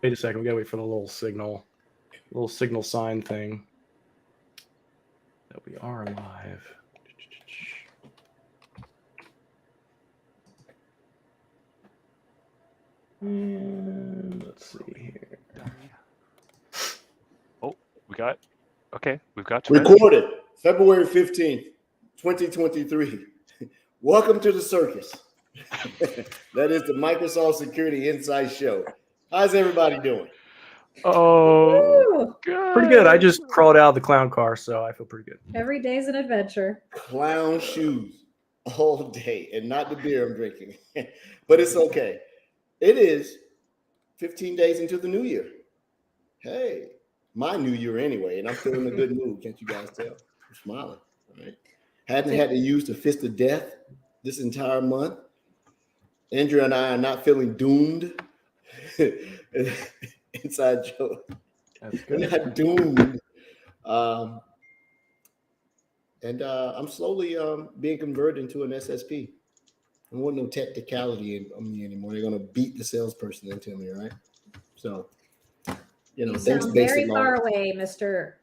Wait a second. We gotta wait for the little signal sign thing. That we are live. And let's see here. Oh, we've got Twitch. Recorded February 15th, 2023. Welcome to the circus. That is the Microsoft Security Insight Show. How's everybody doing? Oh, good. Pretty good. I just crawled out of the clown car, so I feel pretty good. Every day's an adventure. Clown shoes all day, and not the beer I'm drinking. But it's okay. It is 15 days into the new year. Hey, my new year anyway, and I'm still in a good mood. Can't you guys tell? I'm smiling. All right. Hadn't had to use the fist of death this entire month. Andrea and I are not feeling doomed. Inside joke. That's We're good. not doomed. And I'm slowly being converted into an SSP. I want no technicality on me anymore. They're going to beat the salesperson into me, right? So, you know, You thanks sound basic very far knowledge. away, Mr.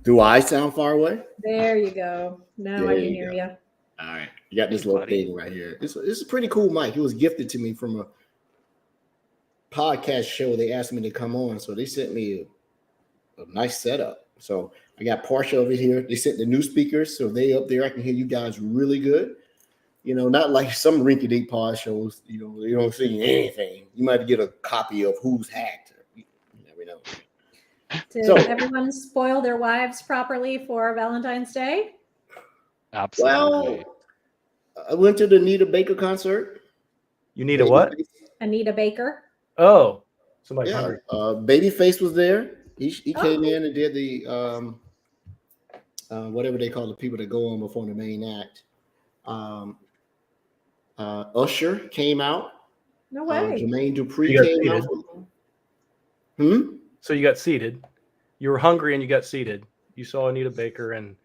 Do I sound far away? There you go. Now There I can you hear go. you. All right. You got this little Buddy. thing right here. It's a pretty cool mic. It was gifted to me from a podcast show. They asked me to come on, so they sent me a nice setup. So I got partial over here. They sent the new speakers, so they up there. I can hear you guys really good. You know, not like some rinky-dink pod shows. You know, you don't see anything. You might get a copy of Who's Hacked. You never know. Did So- everyone spoil their wives properly for Valentine's Day? Absolutely. Well, I went to the Nita Baker concert. You need a what? Anita Baker. Oh, somebody's Yeah, hungry. Babyface was there. He came Oh. in and did the whatever they call the people that go on before the main act. Usher came out. No way. Jermaine Dupri You got came out. So you got seated. You were hungry and you got seated. You saw Anita Baker and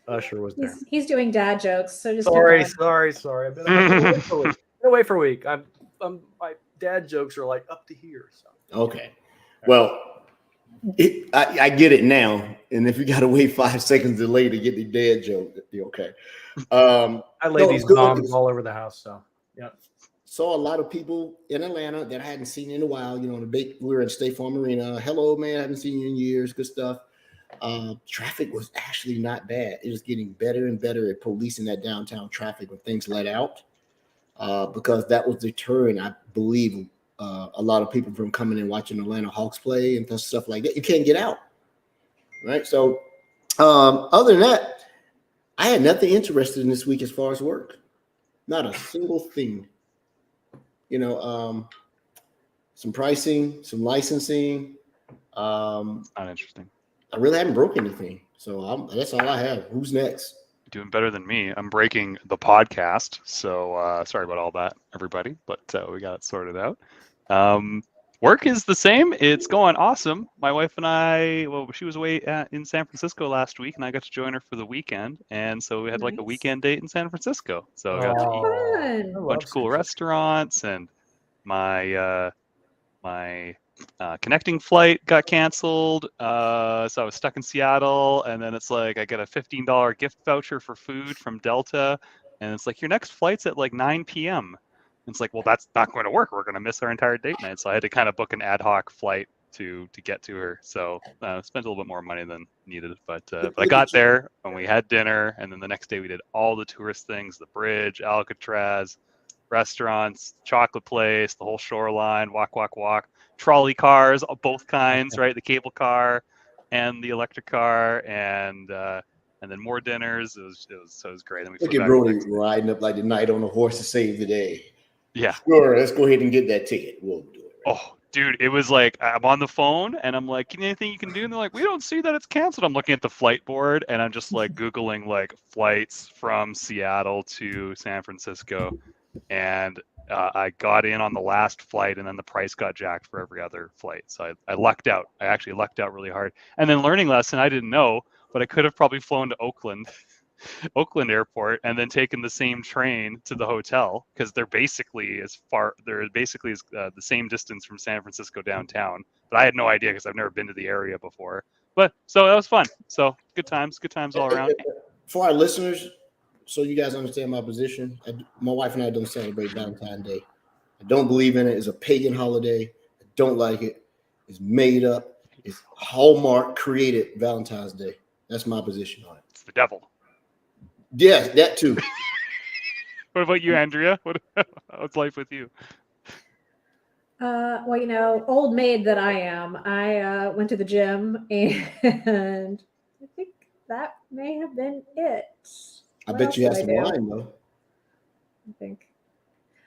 Usher was there. He's doing dad jokes, so just Sorry. keep going. I've been away for a week. Been away for a week. My dad jokes are like up to here. So. Okay. Well, I get it now. And if you got to wait 5 seconds delay to get the dad joke, you're okay. I lay No, these good bombs looking. all over the house. So yeah. Saw a lot of people in Atlanta that I hadn't seen in a while. You know, we were at State Farm Arena. Hello, man. I haven't seen you in years. Good stuff. Traffic was actually not bad. It was getting better and better at policing that downtown traffic when things let out, because that was deterring, I believe, a lot of people from coming and watching Atlanta Hawks play and stuff like that. You can't get out, right? So, other than that, I had nothing interested in this week as far as work. Not a single thing. You know, some pricing, some licensing. Not interesting. I really haven't broke anything, so that's all I have. Who's next? Doing better than me. I'm breaking the podcast, so sorry about all that, everybody. But we got it sorted out. Work is the same. It's going awesome. My wife and I, well, she was away in San Francisco last week, and I got to join her for the weekend. And so we had like a Nice. weekend date in San Francisco. So I got to eat Fun. a bunch of cool restaurants, and my connecting flight got canceled. So I was stuck in Seattle, and then it's like I get a $15 gift voucher for food from Delta, and it's like your next flight's at like 9 p.m. And it's like, well, that's not going to work. We're going to miss our entire date night. So I had to kind of book an ad hoc flight to get to her. So spent a little bit more money than needed, but I got there and we had dinner, and then the next day we did all the tourist things: the bridge, Alcatraz, restaurants, chocolate place, the whole shoreline, walk, trolley cars, both kinds, right? The cable car and the electric car, and then more dinners. It was great. Then we Look flew at back Brody the next- riding up like the knight on a horse to save the day. Yeah. Sure, let's go ahead and get that ticket. We'll do it. Oh, dude, it was like I'm on the phone and I'm like, anything you can do? And they're like, we don't see that it's canceled. I'm looking at the flight board and I'm just like Googling like flights from Seattle to San Francisco. And I got in on the last flight, and then the price got jacked for every other flight. So I lucked out. I actually lucked out really hard. And then learning lesson, I didn't know, but I could have probably flown to Oakland Oakland Airport and then taken the same train to the hotel because they're basically the same distance from San Francisco downtown. But I had no idea because I've never been to the area before. But so that was fun. So good times all around. For our listeners, so you guys understand my position, my wife and I don't celebrate Valentine's Day. I don't believe in it. It's a pagan holiday. I don't like it. It's made up. It's Hallmark created Valentine's Day. That's my position on it. It's the devil. Yes, that too. What about you, Andrea? What's life with you? Well, old maid that I am, I went to the gym and I think that may have been it. I What bet else you had did some I do? wine though. I think.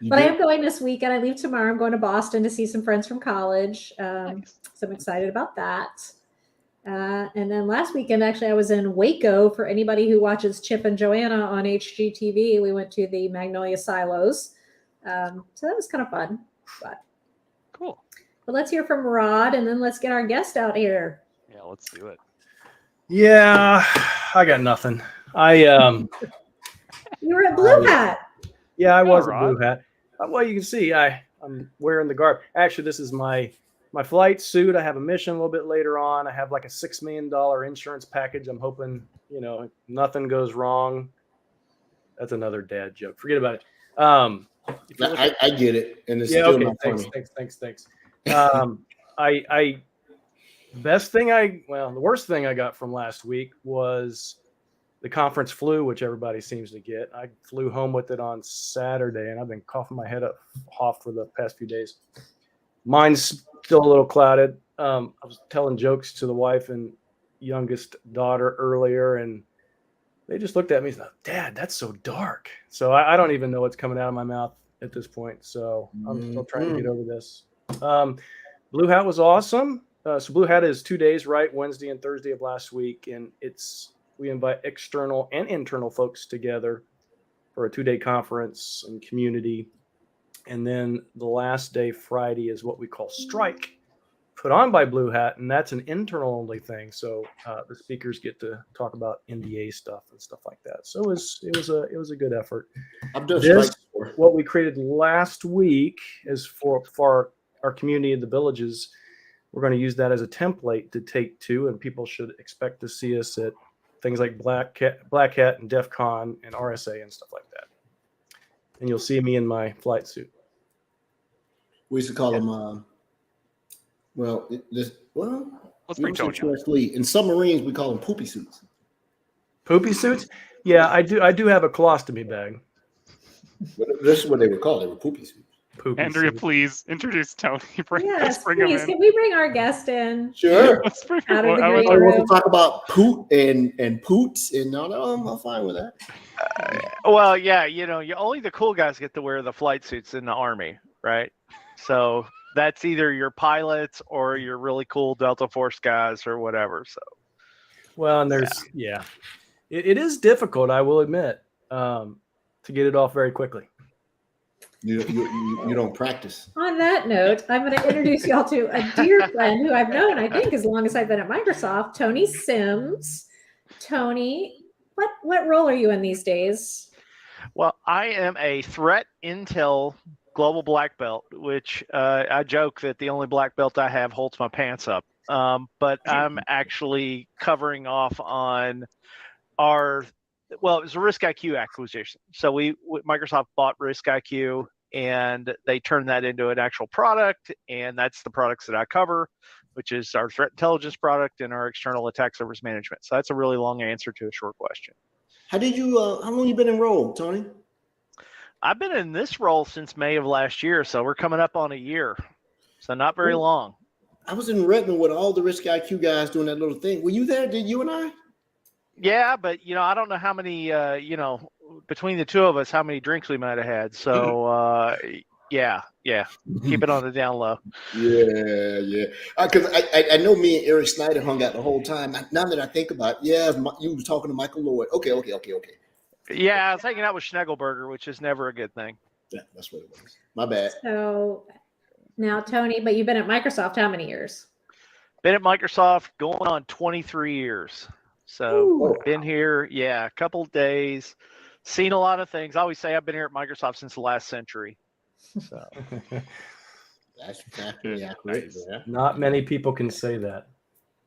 You But I did? am going this weekend. I leave tomorrow. I'm going to Boston to see some friends from college. Nice. So I'm excited about that. And then last weekend, actually, I was in Waco. For anybody who watches Chip and Joanna on HGTV, we went to the Magnolia Silos. So that was kind of fun. Cool. But let's hear from Rod, and then let's get our guest out here. Yeah, let's do it. Yeah, I got nothing. You were at Blue Hat. Yeah, I Go, was a Rod. Blue Hat. Well, you can see I'm wearing the garb. Actually, this is my flight suit. I have a mission a little bit later on. I have like a $6 million insurance package. I'm hoping, nothing goes wrong. That's another dad joke. Forget about it. If you look at- I get it, and it's yeah, still okay. not funny. Thanks. The worst thing I got from last week was the conference flu, which everybody seems to get. I flew home with it on Saturday, and I've been coughing my head off for the past few days. Mine's still a little clouded. I was telling jokes to the wife and youngest daughter earlier, and they just looked at me and said, "Dad, that's so dark." So I don't even know what's coming out of my mouth at this point. So I'm still trying to get over this. Blue Hat was awesome. So Blue Hat is 2 days, right? Wednesday and Thursday of last week. And we invite external and internal folks together for a 2-day conference and community. And then the last day, Friday, is what we call Strike, put on by Blue Hat. And that's an internal only thing. So the speakers get to talk about NDA stuff and stuff like that. So it was a good effort. I've done This, strikes before. what we created last week is for our community in the villages. We're going to use that as a template to take to, and people should expect to see us at things like Black Hat and DEF CON and RSA and stuff like that. And you'll see me in my flight suit. We used to call them. Let's bring Tony on. In submarines, we call them poopy suits. Poopy suits? Yeah, I do have a colostomy bag. But this is what they were called. They were poopy suits. Poopy Andrea, suit. please introduce Tony. Yes, Let's bring him please. in. Can we bring our guest in? Sure. Let's bring him Out of the I would green like- I room. want to talk about poot and poots and no, I'm fine with that. Well, yeah, only the cool guys get to wear the flight suits in the Army, right? So that's either your pilots or your really cool Delta Force guys or whatever. So Well, and there's it is difficult, I will admit, to get it off very quickly. You don't practice. On that note, I'm going to introduce y'all to a dear friend who I've known, I think, as long as I've been at Microsoft, Tony Sims. Tony, what role are you in these days? Well, I am a threat intel global black belt, which I joke that the only black belt I have holds my pants up. But I'm actually covering off on it was a Risk IQ acquisition. So Microsoft bought Risk IQ and they turned that into an actual product. And that's the products that I cover, which is our threat intelligence product and our external attack surface management. So that's a really long answer to a short question. How long you been enrolled, Tony? I've been in this role since May of last year. So we're coming up on a year. So not very long. I was in Redmond with all the Risk IQ guys doing that little thing. Were you there? Did you and I? Yeah, but I don't know how many between the two of us how many drinks we might have had. So yeah, keep it on the down low. Yeah. Because I know me and Eric Snyder hung out the whole time. Now that I think about it, you were talking to Michael Lloyd. Okay. Yeah, I was hanging out with Schnegelberger, which is never a good thing. Yeah, that's what it was. My bad. So now, Tony, but you've been at Microsoft how many years? Been at Microsoft going on 23 years. So Ooh. been here, a couple of days, seen a lot of things. I always say I've been here at Microsoft since the last century. So That's exactly accurate. Nice. Yeah. Not many people can say that.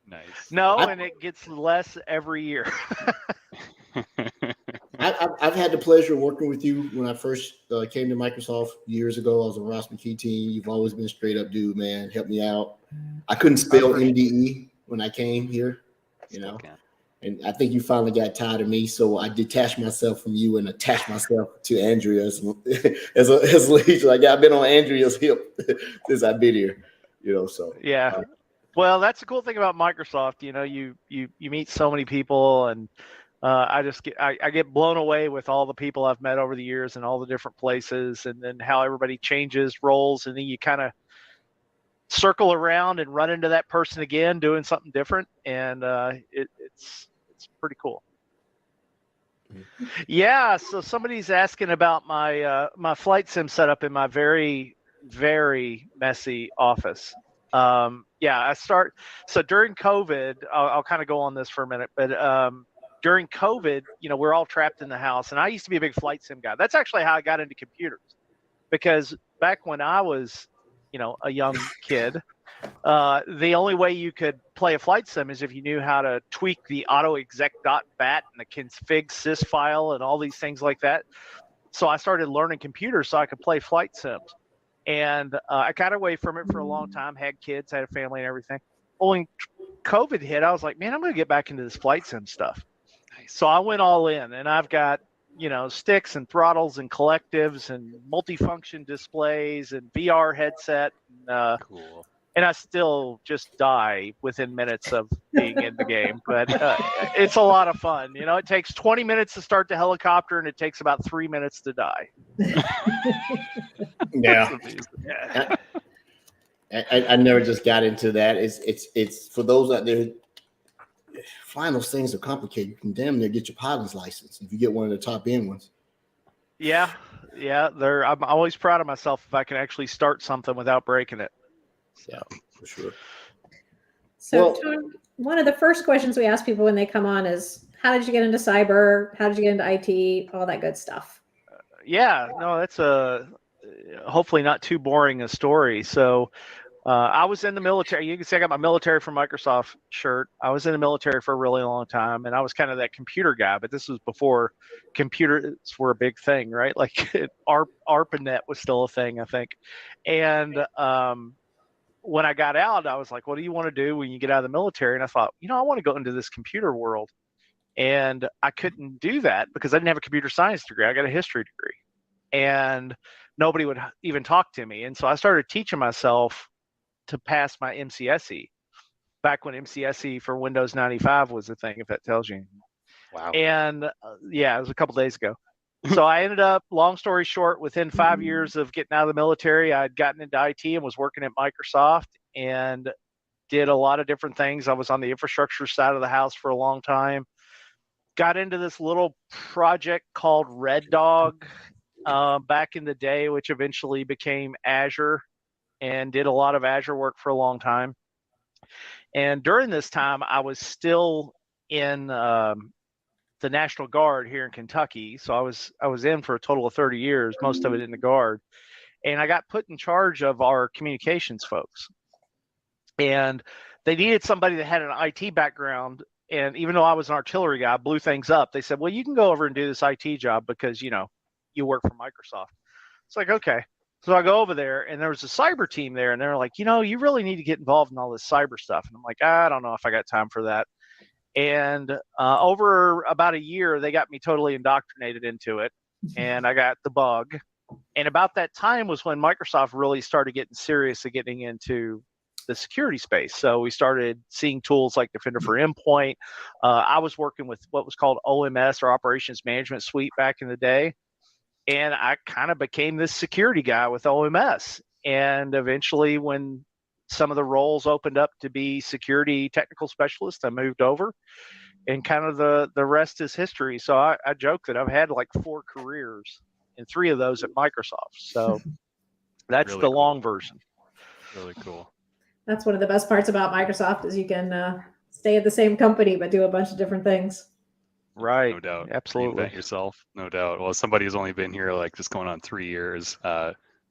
Nice. no, I- and it gets less every year. I've had the pleasure of working with you when I first came to Microsoft years ago. I was on Ross McKee team. You've always been a straight up dude, man. Help me out. I couldn't spell MDE when I came here, you Still know, can. and I think you finally got tired of me. So I detached myself from you and attached myself to Andrea as a lead. Like I've been on Andrea's hip since I've been here, you know. So Yeah. Well, that's the cool thing about Microsoft. You know, you meet so many people, and I get blown away with all the people I've met over the years and all the different places, and then how everybody changes roles, and then you kind of circle around and run into that person again doing something different, and it's pretty cool. Yeah. So somebody's asking about my my flight sim setup in my very messy office. So during COVID, I'll kind of go on this for a minute, but during COVID, you know, we're all trapped in the house, and I used to be a big flight sim guy. That's actually how I got into computers, because back when I was, you know, a young kid, the only way you could play a flight sim is if you knew how to tweak the autoexec.bat and the config sys file and all these things like that. So I started learning computers so I could play flight sims. And I got away from it for a long time, had kids, had a family and everything. Well, when COVID hit, I was like, man, I'm going to get back into this flight sim stuff. So I went all in, and I've got, you know, sticks and throttles and collectives and multifunction displays and VR headset. And, Cool. and I still just die within minutes of being in the game. But it's a lot of fun. You know, it takes 20 minutes to start the helicopter, and it takes about 3 minutes to die. yeah. Amazing. I never just got into that. It's for those out there. Flying those things are complicated. You can damn near get your pilot's license if you get one of the top end ones. Yeah. I'm always proud of myself if I can actually start something without breaking it. Yeah, for sure. So, Well- Tony, one of the first questions we ask people when they come on is, how did you get into cyber? How did you get into IT? All that good stuff. Yeah, no, that's a hopefully not too boring a story. So I was in the military. You can see I got my military from Microsoft shirt. I was in the military for a really long time, and I was kind of that computer guy. But this was before computers were a big thing, right? Like ARPANET was still a thing, I think. And when I got out, I was like, what do you want to do when you get out of the military? And I thought, you know, I want to go into this computer world. And I couldn't do that because I didn't have a computer science degree. I got a history degree. And nobody would even talk to me. And so I started teaching myself to pass my MCSE back when MCSE for Windows 95 was a thing, if that tells you. Wow. And it was a couple days ago. So I ended up, long story short, within 5 years of getting out of the military, I'd gotten into IT and was working at Microsoft and did a lot of different things. I was on the infrastructure side of the house for a long time. Got into this little project called Red Dog back in the day, which eventually became Azure, and did a lot of Azure work for a long time. And during this time, I was still in the National Guard here in Kentucky. So I was in for a total of 30 years, most of it in the Guard. And I got put in charge of our communications folks. And they needed somebody that had an IT background. And even though I was an artillery guy, I blew things up. They said, well, you can go over and do this IT job because, you know, you work for Microsoft. It's like, okay. So I go over there, and there was a cyber team there, and they're like, you know, you really need to get involved in all this cyber stuff. And I'm like, I don't know if I got time for that. And over about a year, they got me totally indoctrinated into it, and I got the bug. And about that time was when Microsoft really started getting serious at getting into the security space. So we started seeing tools like Defender for Endpoint. I was working with what was called OMS, or Operations Management Suite, back in the day. And I kind of became this security guy with OMS. And eventually, when some of the roles opened up to be security technical specialist, I moved over, and kind of the rest is history. So I joke that I've had like 4 careers, and 3 of those at Microsoft. So that's Really the cool. long version. Really cool. That's one of the best parts about Microsoft is you can stay at the same company but do a bunch of different things. Right. No doubt. Absolutely. Reinvent yourself. No doubt. Well, as somebody who's only been here like just going on 3 years,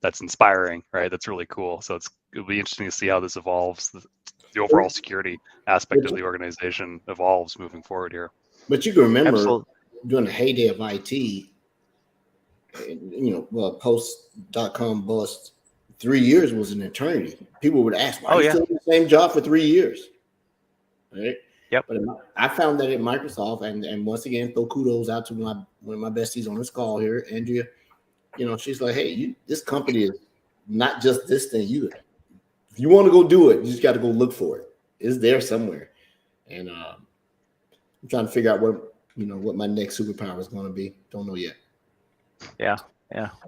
that's inspiring, right? That's really cool. So it'll be interesting to see how this evolves. The overall security aspect of the organization evolves moving forward here. But you can remember Absolutely. during the heyday of IT, post.com bust, 3 years was an eternity. People would ask, why are you still in the same job for 3 years? Right? Yep. But I found that at Microsoft, and once again, throw kudos out to one of my besties on this call here, Andrea. She's like, hey, this company is not just this thing. If you want to go do it, you just got to go look for it. It's there somewhere. And I'm trying to figure out what my next superpower is going to be. Don't know yet. Yeah.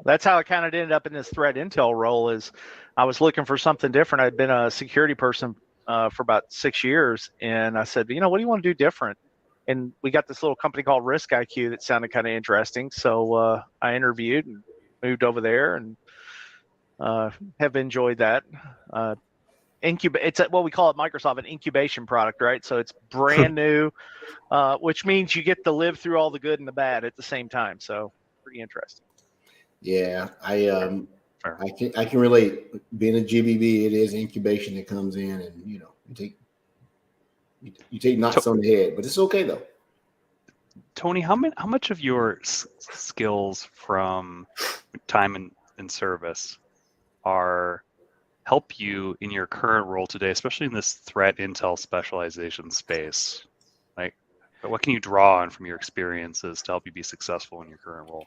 That's how I kind of ended up in this threat intel role. Is I was looking for something different. I'd been a security person for about 6 years, and I said, what do you want to do different? And we got this little company called Risk IQ that sounded kind of interesting. So I interviewed and moved over there, and have enjoyed that. It's what we call at Microsoft an incubation product, right? So it's brand new, which means you get to live through all the good and the bad at the same time. So pretty interesting. Yeah, I can relate. Being a GBB, it is incubation that comes in, and you take knocks on the head, but it's okay though. Tony, how much of your skills from time in service help you in your current role today, especially in this threat intel specialization space? Like, what can you draw on from your experiences to help you be successful in your current role?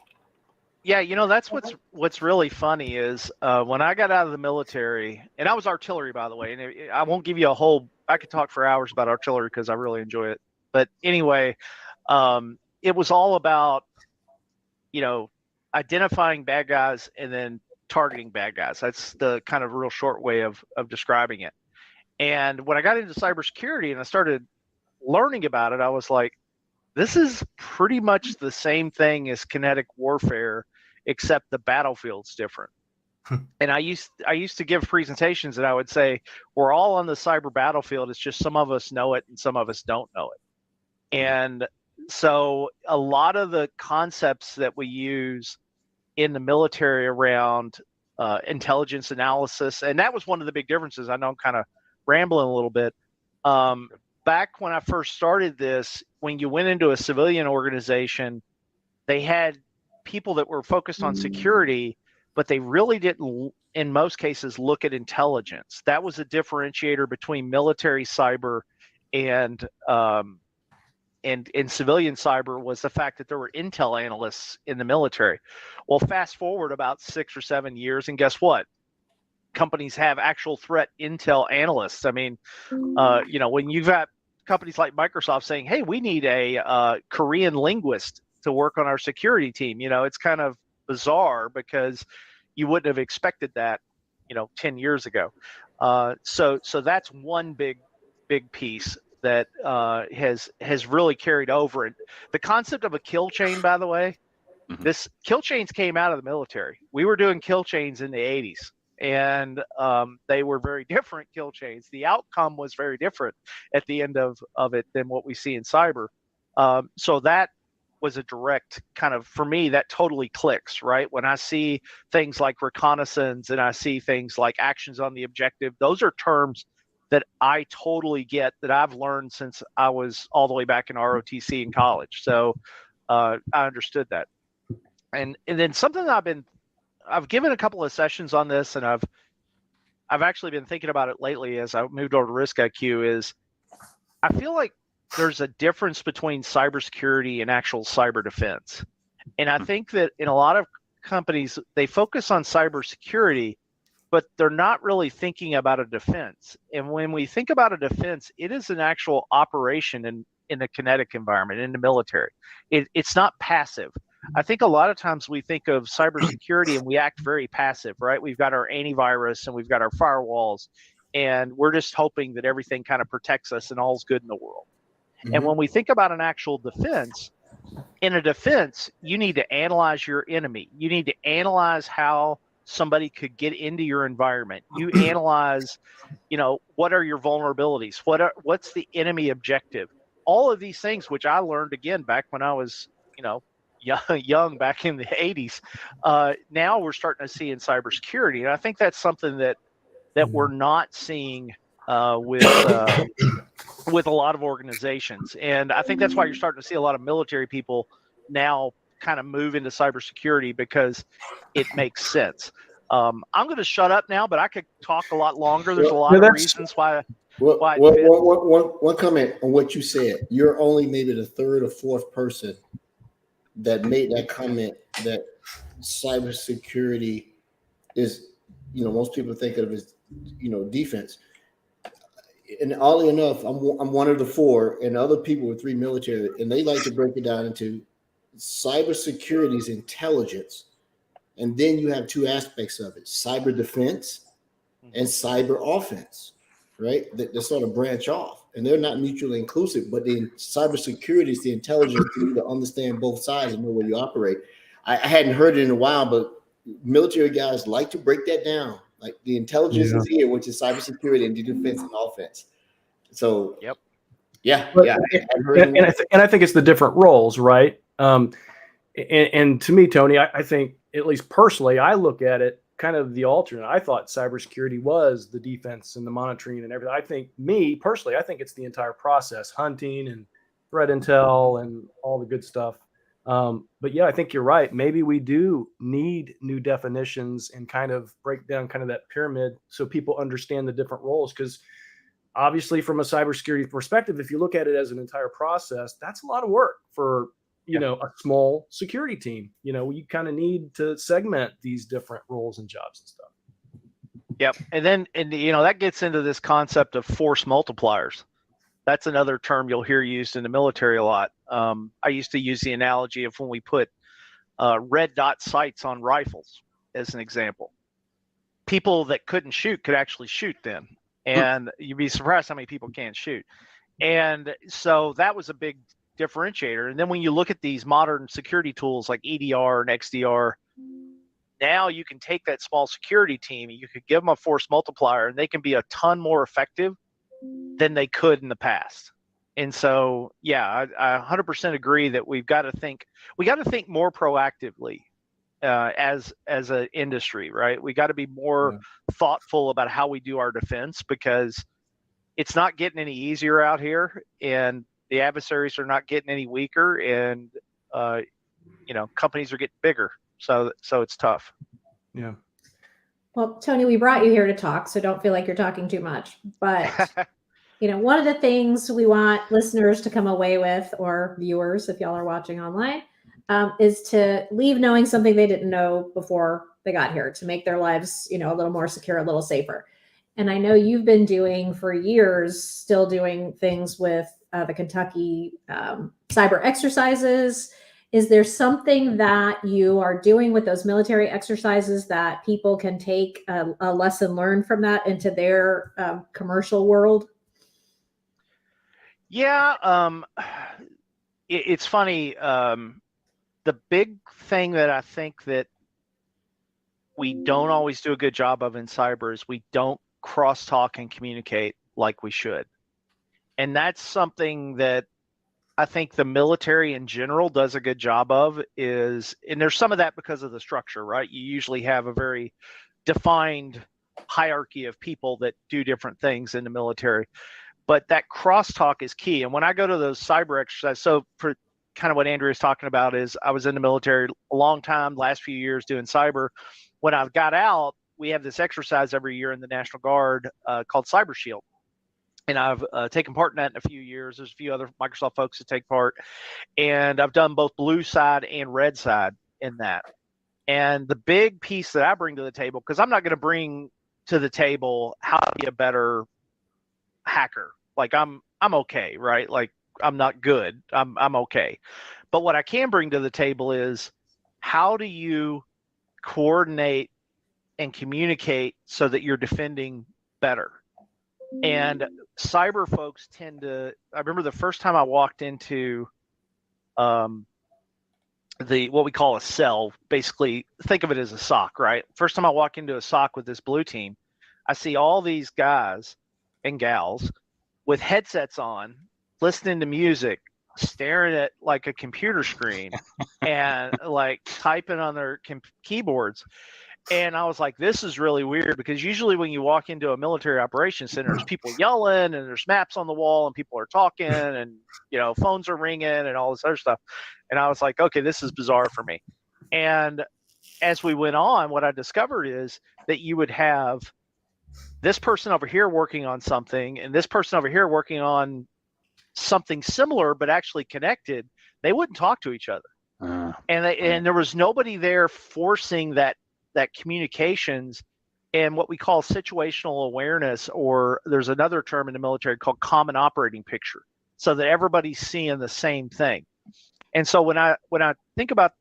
Yeah, that's what's really funny is when I got out of the military, and I was artillery, by the way, and I won't give you I could talk for hours about artillery because I really enjoy it. But anyway, it was all about, identifying bad guys and then targeting bad guys. That's the kind of real short way of describing it. And when I got into cybersecurity and I started learning about it, I was like, this is pretty much the same thing as kinetic warfare, except the battlefield's different. And I used to give presentations and I would say, we're all on the cyber battlefield. It's just some of us know it and some of us don't know it. And so a lot of the concepts that we use in the military around intelligence analysis, and that was one of the big differences. I know I'm kind of rambling a little bit. Back when I first started this, when you went into a civilian organization, they had people that were focused on security, but they really didn't, in most cases, look at intelligence. That was a differentiator between military cyber and civilian cyber, was the fact that there were intel analysts in the military. Well, fast forward about 6 or 7 years, and guess what? Companies have actual threat intel analysts. I mean, when you've got companies like Microsoft saying, hey, we need a Korean linguist to work on our security team, it's kind of bizarre because you wouldn't have expected that, 10 years ago. So that's one big piece that has really carried over. And the concept of a kill chain, by the way, this kill chains came out of the military. We were doing kill chains in the 80s. And they were very different kill chains. The outcome was very different at the end of it than what we see in cyber. So that was a direct kind of, for me, that totally clicks, right? When I see things like reconnaissance and I see things like actions on the objective, those are terms that I totally get, that I've learned since I was all the way back in ROTC in college. So I understood that. And then something that I've given a couple of sessions on this, and I've actually been thinking about it lately as I moved over to Risk IQ, is I feel like there's a difference between cybersecurity and actual cyber defense. And I think that in a lot of companies, they focus on cybersecurity, but they're not really thinking about a defense. And when we think about a defense, it is an actual operation in the kinetic environment, in the military. It's not passive. I think a lot of times we think of cybersecurity and we act very passive, right? We've got our antivirus and we've got our firewalls, and we're just hoping that everything kind of protects us and all's good in the world. Mm-hmm. And when we think about an actual defense, in a defense, you need to analyze your enemy. You need to analyze how somebody could get into your environment. You analyze, what are your vulnerabilities? What's the enemy objective? All of these things, which I learned again back when I was, young back in the 80s. Now we're starting to see in cybersecurity, and I think that's something that we're not seeing with a lot of organizations. And I think that's why you're starting to see a lot of military people now kind of move into cybersecurity, because it makes sense. I'm going to shut up now, but I could talk a lot longer. There's a lot of reasons why. One comment on what you said. You're only maybe the third or fourth person that made that comment that cybersecurity is, most people think of it as, defense. And oddly enough, I'm one of the four, and other people were three military, and they like to break it down into cybersecurity is intelligence. And then you have two aspects of it: cyber defense and cyber offense, right? They sort of branch off, and they're not mutually inclusive, but the cybersecurity is the intelligence to understand both sides and know where you operate. I hadn't heard it in a while, but military guys like to break that down. Like the intelligence is here, which is cybersecurity, and the defense and offense. So, yep. And I think it's the different roles, right? And to me, Tony, I think, at least personally, I look at it kind of the alternate. I thought cybersecurity was the defense and the monitoring and everything. I think it's the entire process: hunting and threat intel and all the good stuff. But yeah, I think you're right. Maybe we do need new definitions and kind of break down kind of that pyramid so people understand the different roles. Because obviously, from a cybersecurity perspective, if you look at it as an entire process, that's a lot of work for a small security team. You kind of need to segment these different roles and jobs and stuff. Yep. And that gets into this concept of force multipliers. That's another term you'll hear used in the military a lot. I used to use the analogy of when we put red dot sights on rifles, as an example. People that couldn't shoot could actually shoot then. And you'd be surprised how many people can't shoot. And so that was a big differentiator. And then when you look at these modern security tools like EDR and XDR, now you can take that small security team and you could give them a force multiplier, and they can be a ton more effective than they could in the past. And so, yeah, I 100% agree that we got to think more proactively as an industry, right? We got to be more thoughtful about how we do our defense, because it's not getting any easier out here, and the adversaries are not getting any weaker, and companies are getting bigger. So it's tough. Yeah. Well, Tony, we brought you here to talk, so don't feel like you're talking too much. But one of the things we want listeners to come away with, or viewers, if y'all are watching online, is to leave knowing something they didn't know before they got here, to make their lives, a little more secure, a little safer. And I know you've been doing for years, still doing things with the Kentucky cyber exercises. Is there something that you are doing with those military exercises that people can take a lesson learned from that into their commercial world? Yeah, it's funny. The big thing that I think that we don't always do a good job of in cyber is we don't crosstalk and communicate like we should. And that's something that I think the military in general does a good job of, and there's some of that because of the structure, right? You usually have a very defined hierarchy of people that do different things in the military, but that crosstalk is key. And when I go to those cyber exercises, so for kind of what Andrew is talking about, is I was in the military a long time, last few years doing cyber. When I got out, we have this exercise every year in the National Guard called Cyber Shield. And I've taken part in that in a few years. There's a few other Microsoft folks that take part. And I've done both blue side and red side in that. And the big piece that I bring to the table, because I'm not going to bring to the table how to be a better hacker. Like I'm okay, right? Like I'm not good. I'm okay. But what I can bring to the table is, how do you coordinate and communicate so that you're defending better? And cyber folks tend to, I remember the first time I walked into what we call a cell. Basically, think of it as a SOC, right? First time I walk into a SOC with this blue team, I see all these guys and gals with headsets on, listening to music, staring at like a computer screen and like typing on their keyboards. And I was like, this is really weird, because usually when you walk into a military operations center, there's people yelling and there's maps on the wall and people are talking and, phones are ringing and all this other stuff. And I was like, okay, this is bizarre for me. And as we went on, what I discovered is that you would have this person over here working on something and this person over here working on something similar, but actually connected. They wouldn't talk to each other. And there was nobody there forcing that communications and what we call situational awareness, or there's another term in the military called common operating picture, so that everybody's seeing the same thing. And so when I think about,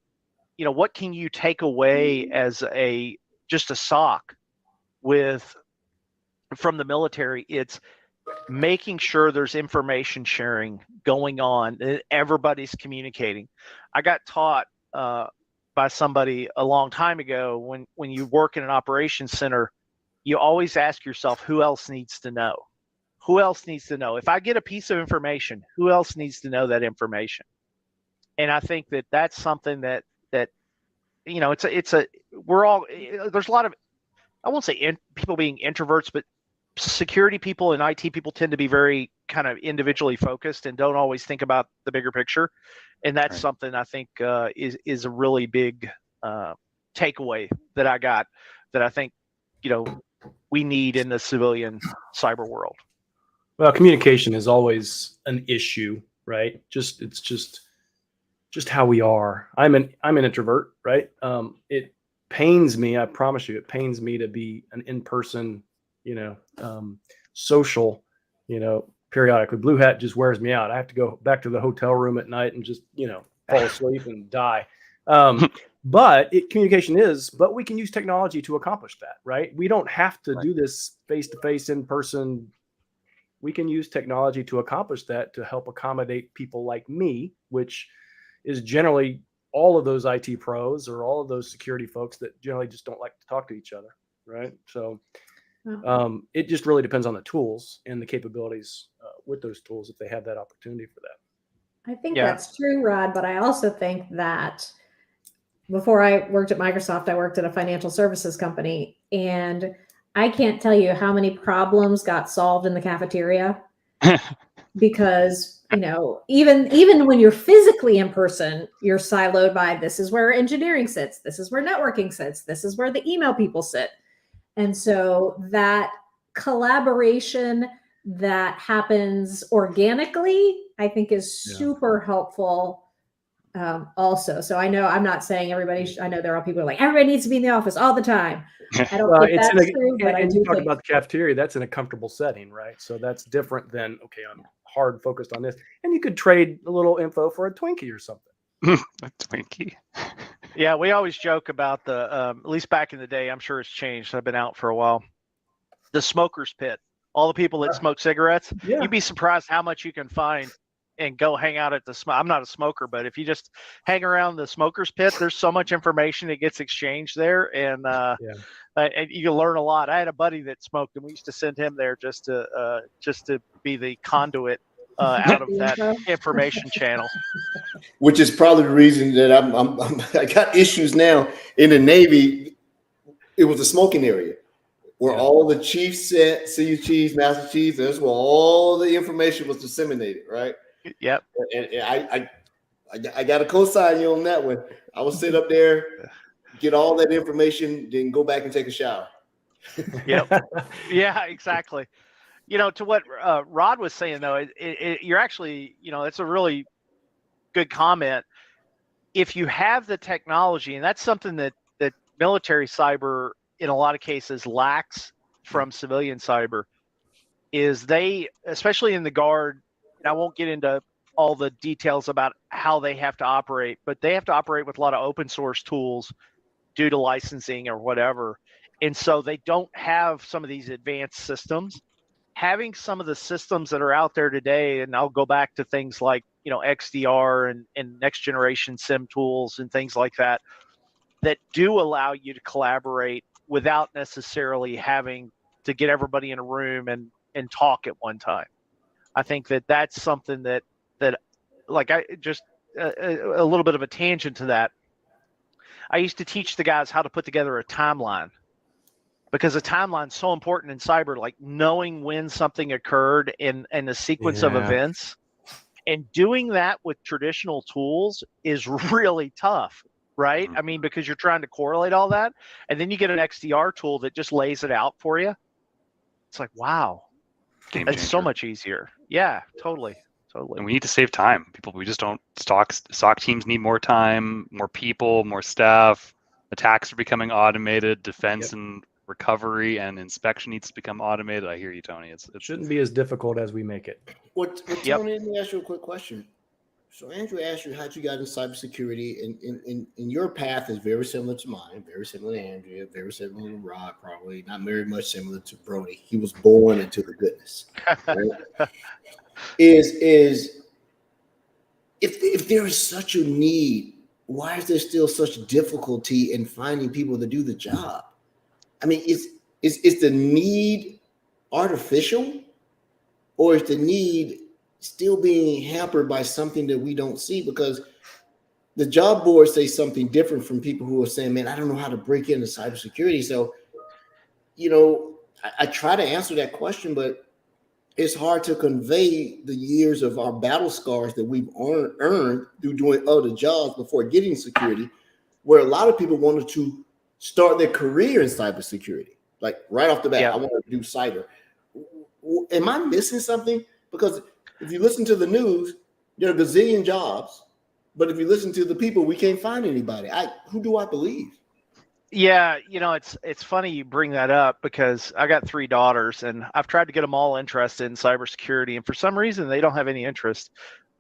what can you take away as just a SOC from the military, it's making sure there's information sharing going on, that everybody's communicating. I got taught by somebody a long time ago, when you work in an operations center, you always ask yourself, who else needs to know? Who else needs to know? If I get a piece of information, who else needs to know that information? And I think that that's something that we're all, there's a lot of, I won't say people being introverts, but security people and IT people tend to be very kind of individually focused and don't always think about the bigger picture. And that's something I think is a really big takeaway that I got, that I think, we need in the civilian cyber world. Well, communication is always an issue, right? It's just how we are. I'm an introvert, right? It pains me, I promise you, it pains me to be an in-person, social, periodically. Blue hat just wears me out. I have to go back to the hotel room at night and just, fall asleep and die. But we can use technology to accomplish that, right? We don't have to do this face-to-face, in-person. We can use technology to accomplish that, to help accommodate people like me, which is generally all of those IT pros or all of those security folks that generally just don't like to talk to each other, right? So it just really depends on the tools and the capabilities with those tools, if they have that opportunity for that. I think that's true, Rod, but I also think that before I worked at Microsoft, I worked at a financial services company, and I can't tell you how many problems got solved in the cafeteria because, even when you're physically in person, you're siloed by, this is where engineering sits, this is where networking sits, this is where the email people sit. And so that collaboration that happens organically, I think, is super helpful also. So I know I'm not saying everybody, I know there are people who are like, everybody needs to be in the office all the time. I don't think that's true, but I do you talk think about the cafeteria, that's in a comfortable setting, right? So that's different than, okay, I'm hard focused on this. And you could trade a little info for a Twinkie or something. A Twinkie. Yeah, we always joke about the, at least back in the day, I'm sure it's changed. I've been out for a while. The smoker's pit. All the people that smoke cigarettes, you'd be surprised how much you can find and go hang out at the I'm not a smoker, but if you just hang around the smoker's pit, there's so much information that gets exchanged there, and you can learn a lot. I had a buddy that smoked, and we used to send him there just to be the conduit out of that information channel. Which is probably the reason that I got issues now in the Navy. It was a smoking area where all the chiefs sat, senior chiefs, master chiefs. That's where all the information was disseminated, right? Yep. And I got to co-sign you on that one. I will sit up there, get all that information, then go back and take a shower. Yep. Yeah, exactly. To what Rod was saying, though, you're actually, it's a really good comment. If you have the technology, and that's something that military cyber in a lot of cases lacks from civilian cyber, is they, especially in the Guard, and I won't get into all the details about how they have to operate, but they have to operate with a lot of open source tools due to licensing or whatever. And so they don't have some of these advanced systems. Having some of the systems that are out there today, and I'll go back to things like XDR and next generation SIM tools and things like that do allow you to collaborate without necessarily having to get everybody in a room and talk at one time. I think that's something that like I just a little bit of a tangent to that. I used to teach the guys how to put together a timeline, because a timeline is so important in cyber, like knowing when something occurred and the sequence of events. And doing that with traditional tools is really tough, right? I mean, because you're trying to correlate all that, and then you get an XDR tool that just lays it out for you. It's like, wow, it's so much easier. Yeah, totally. And we need to save time. We just don't SOC teams need more time, more people, more staff. Attacks are becoming automated. Defense and recovery and inspection needs to become automated. I hear you, Tony. It shouldn't be as difficult as we make it. Tony, let me ask you a quick question. So Andrew asked you how you got into cybersecurity, and your path is very similar to mine, very similar to Andrea, very similar to Rod, probably not very much similar to Brody. He was born into the goodness. Right? Is if there is such a need, why is there still such difficulty in finding people to do the job? I mean, is the need artificial, or is the need still being hampered by something that we don't see? Because the job boards say something different from people who are saying, man, I don't know how to break into cybersecurity. So, I try to answer that question, but it's hard to convey the years of our battle scars that we've earned through doing other jobs before getting security, where a lot of people wanted to start their career in cybersecurity. Like right off the bat, I want to do cyber. Am I missing something? Because if you listen to the news, there are a gazillion jobs, but if you listen to the people, we can't find anybody. Who do I believe? Yeah, it's funny you bring that up, because I got 3 daughters and I've tried to get them all interested in cybersecurity, and for some reason they don't have any interest.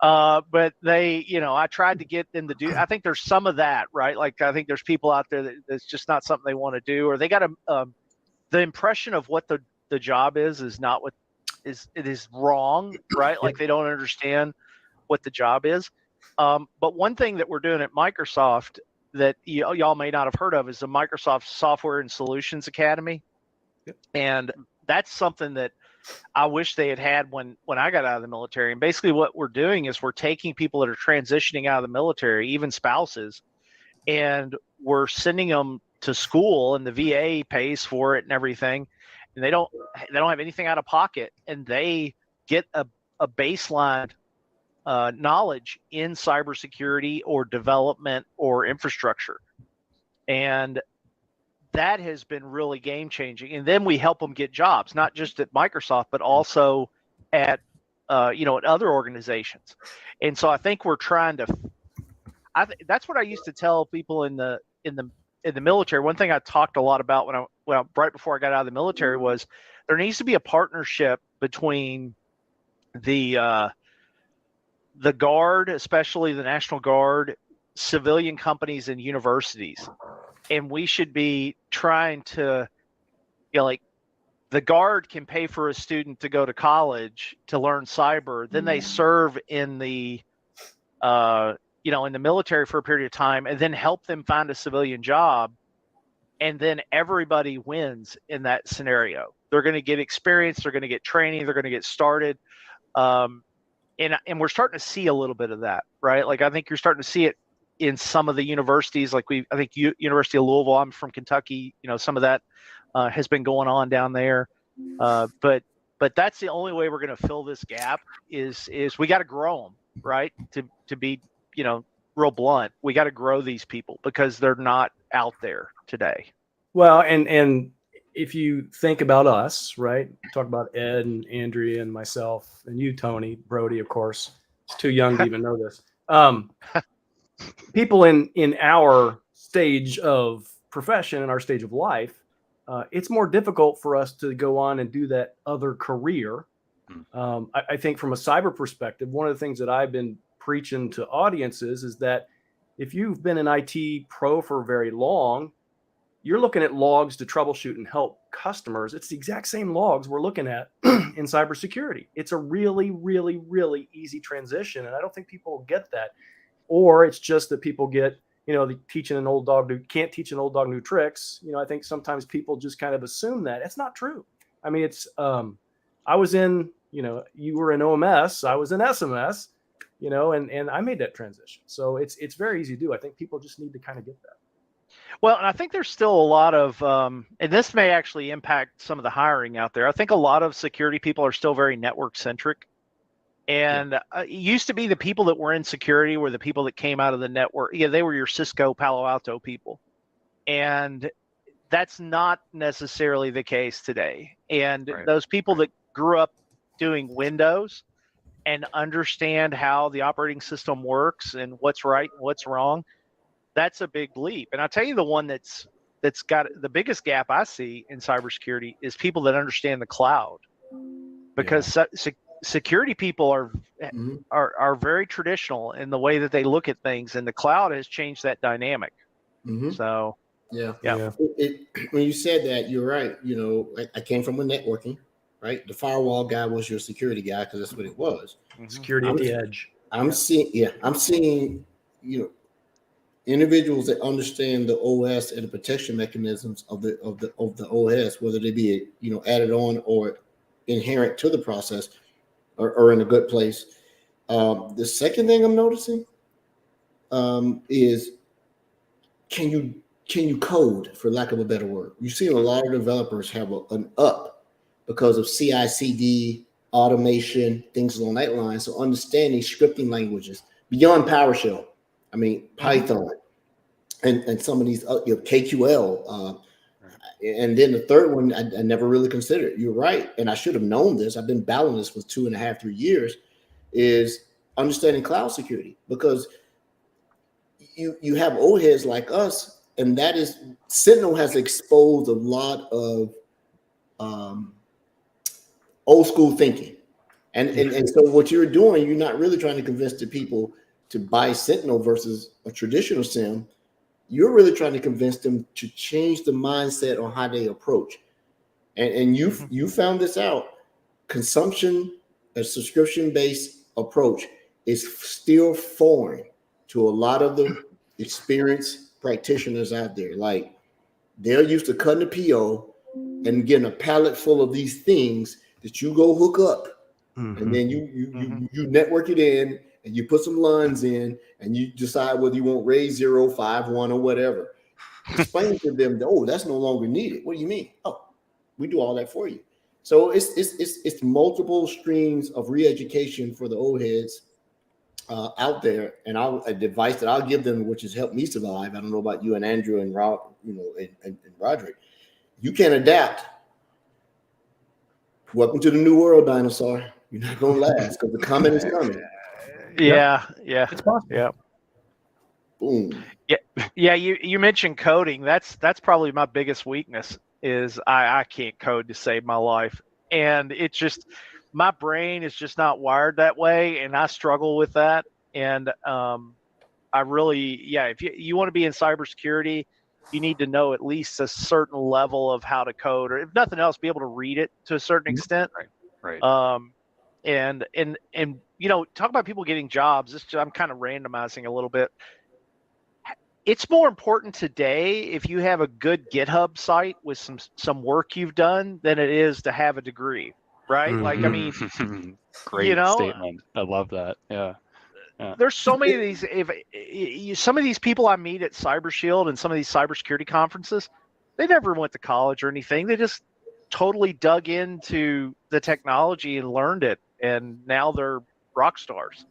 But they, I tried to get them to do. I think there's some of that, right? Like I think there's people out there that's just not something they want to do, or they got the impression of what the job is not what it is wrong, right? Like they don't understand what the job is. But one thing that we're doing at Microsoft that y'all may not have heard of is the Microsoft Software and Solutions Academy. Yep. And that's something that I wish they had when I got out of the military. And basically what we're doing is we're taking people that are transitioning out of the military, even spouses, and we're sending them to school, and the VA pays for it and everything. And they don't have anything out of pocket, and they get a baseline knowledge in cybersecurity or development or infrastructure. And that has been really game changing. And then we help them get jobs, not just at Microsoft, but also at other organizations. And so I think we're trying to, that's what I used to tell people in the military. One thing I talked a lot about when right before I got out of the military was there needs to be a partnership between the Guard, especially the National Guard, civilian companies, and universities. And we should be trying to, like the Guard can pay for a student to go to college to learn cyber. Then they serve in the, in the military for a period of time, and then help them find a civilian job. And then everybody wins in that scenario. They're going to get experience. They're going to get training. They're going to get started. And we're starting to see a little bit of that, right? Like I think you're starting to see it in some of the universities. Like I think University of Louisville. I'm from Kentucky. Some of that has been going on down there. But that's the only way we're going to fill this gap is we got to grow them, right? To be real blunt, we got to grow these people because they're not out there today. Well, and if you think about us, right? Talk about Ed and Andrea and myself and you, Tony, Brody, of course. It's too young to even know this. People in our stage of profession and our stage of life, it's more difficult for us to go on and do that other career. I think from a cyber perspective, one of the things that I've been preaching to audiences is that if you've been an IT pro for very long, you're looking at logs to troubleshoot and help customers. It's the exact same logs we're looking at in cybersecurity. It's a really, really, really easy transition. And I don't think people get that. Or it's just that people get, teaching an old dog can't teach an old dog new tricks. I think sometimes people just kind of assume that. It's not true. I mean, I was in, you were in OMS, I was in SMS, and I made that transition. So it's very easy to do. I think people just need to kind of get that. Well, and I think there's still a lot of, and this may actually impact some of the hiring out there. I think a lot of security people are still very network centric. And it used to be the people that were in security were the people that came out of the network. Yeah, they were your Cisco, Palo Alto people. And that's not necessarily the case today. And those people that grew up doing Windows and understand how the operating system works and what's right and what's wrong, that's a big leap. And I'll tell you the one that's got the biggest gap I see in cybersecurity is people that understand the cloud. Because security people are very traditional in the way that they look at things, and the cloud has changed that dynamic. So when you said that, you're right. I came from a networking, right? The firewall guy was your security guy because that's what it was. Security at the edge. I'm seeing individuals that understand the OS and the protection mechanisms of the OS, whether they be added on or inherent to the process, are in a good place. The second thing I'm noticing is can you code, for lack of a better word? You've seen a lot of developers have an up because of CI/CD, automation, things along that line. So understanding scripting languages beyond PowerShell, Python, and some of these KQL. And then the third one, I never really considered. You're right, and I should have known this. I've been battling this for 2.5, 3 years. Is understanding cloud security, because you have old heads like us, and that is Sentinel has exposed a lot of old school thinking, and so what you're doing, you're not really trying to convince the people to buy Sentinel versus a traditional SIEM. You're really trying to convince them to change the mindset on how they approach. And you found this out. Consumption, a subscription-based approach is still foreign to a lot of the experienced practitioners out there. Like, they're used to cutting a PO and getting a pallet full of these things that you go hook up. And then you network it in, and you put some LUNs in, and you decide whether you want RAID 0, 5, 1, or whatever. Explain to them, that's no longer needed. What do you mean? Oh, we do all that for you. So it's multiple streams of re-education for the old heads out there. And a advice that I'll give them, which has helped me survive. I don't know about you and Andrew and Rob, and Roderick. You can adapt. Welcome to the new world, dinosaur. You're not gonna last because the comment is coming. Yeah. It's possible. Yeah. Boom. Yeah. You mentioned coding. That's probably my biggest weakness is I can't code to save my life. And it's just, my brain is just not wired that way. And I struggle with that. And I really, if you want to be in cybersecurity, you need to know at least a certain level of how to code, or if nothing else, be able to read it to a certain extent. Right. And talk about people getting jobs. I'm kind of randomizing a little bit. It's more important today if you have a good GitHub site with some work you've done than it is to have a degree, right? Like, I mean, great statement. I love that. Yeah. There's so many of these. Some of these people I meet at CyberShield and some of these cybersecurity conferences, they never went to college or anything. They just totally dug into the technology and learned it, and now they're rock stars.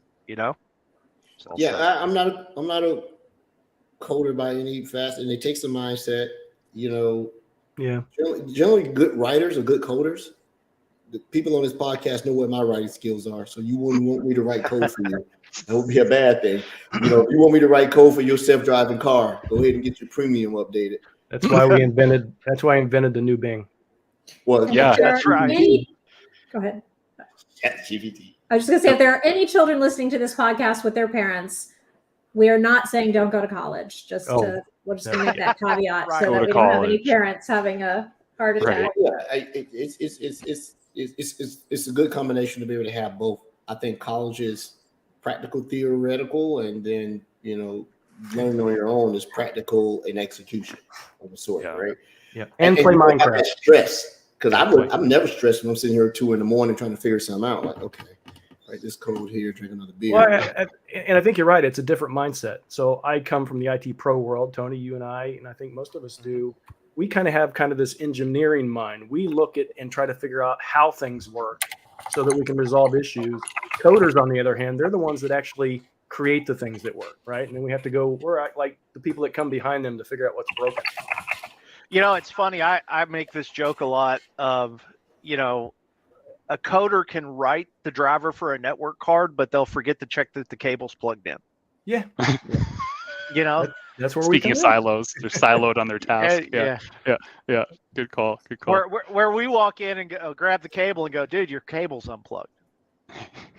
So, I'm not a coder by any fast, and it takes a mindset. Generally good writers are good coders. The people on this podcast know what my writing skills are, so you wouldn't want me to write code for you. That would be a bad thing. If you want me to write code for your self-driving car, go ahead and get your premium updated. That's why I invented the new Bing. Well, yeah, that's right. Go ahead. ChatGPT. I was just going to say, if there are any children listening to this podcast with their parents, We are not saying don't go to college. Oh, We're just going to make that caveat Right. so Go that to we don't have any college. parents having a heart attack. Right. Yeah, it's a good combination to be able to have both. I think college is practical, theoretical, and then learning on your own is practical and execution of a sort, Yeah. right? yeah, and play you don't have Minecraft. that stress, because Exactly. I'm never stressed when I'm sitting here at 2 a.m. trying to figure something out. Like, okay, write this code here, drink another beer. Well, and I think you're right. It's a different mindset. So I come from the IT pro world, Tony, you and I think most of us do. We kind of have this engineering mind. We look at and try to figure out how things work so that we can resolve issues. Coders, on the other hand, they're the ones that actually create the things that work, right? And then we have to go, we're like the people that come behind them to figure out what's broken. It's funny. I make this joke a lot of, a coder can write the driver for a network card, but they'll forget to check that the cable's plugged in. Yeah, That's where Speaking we of come in. silos, they're siloed on their task. Yeah. Good call. Where we walk in and go, grab the cable and go, dude, your cable's unplugged.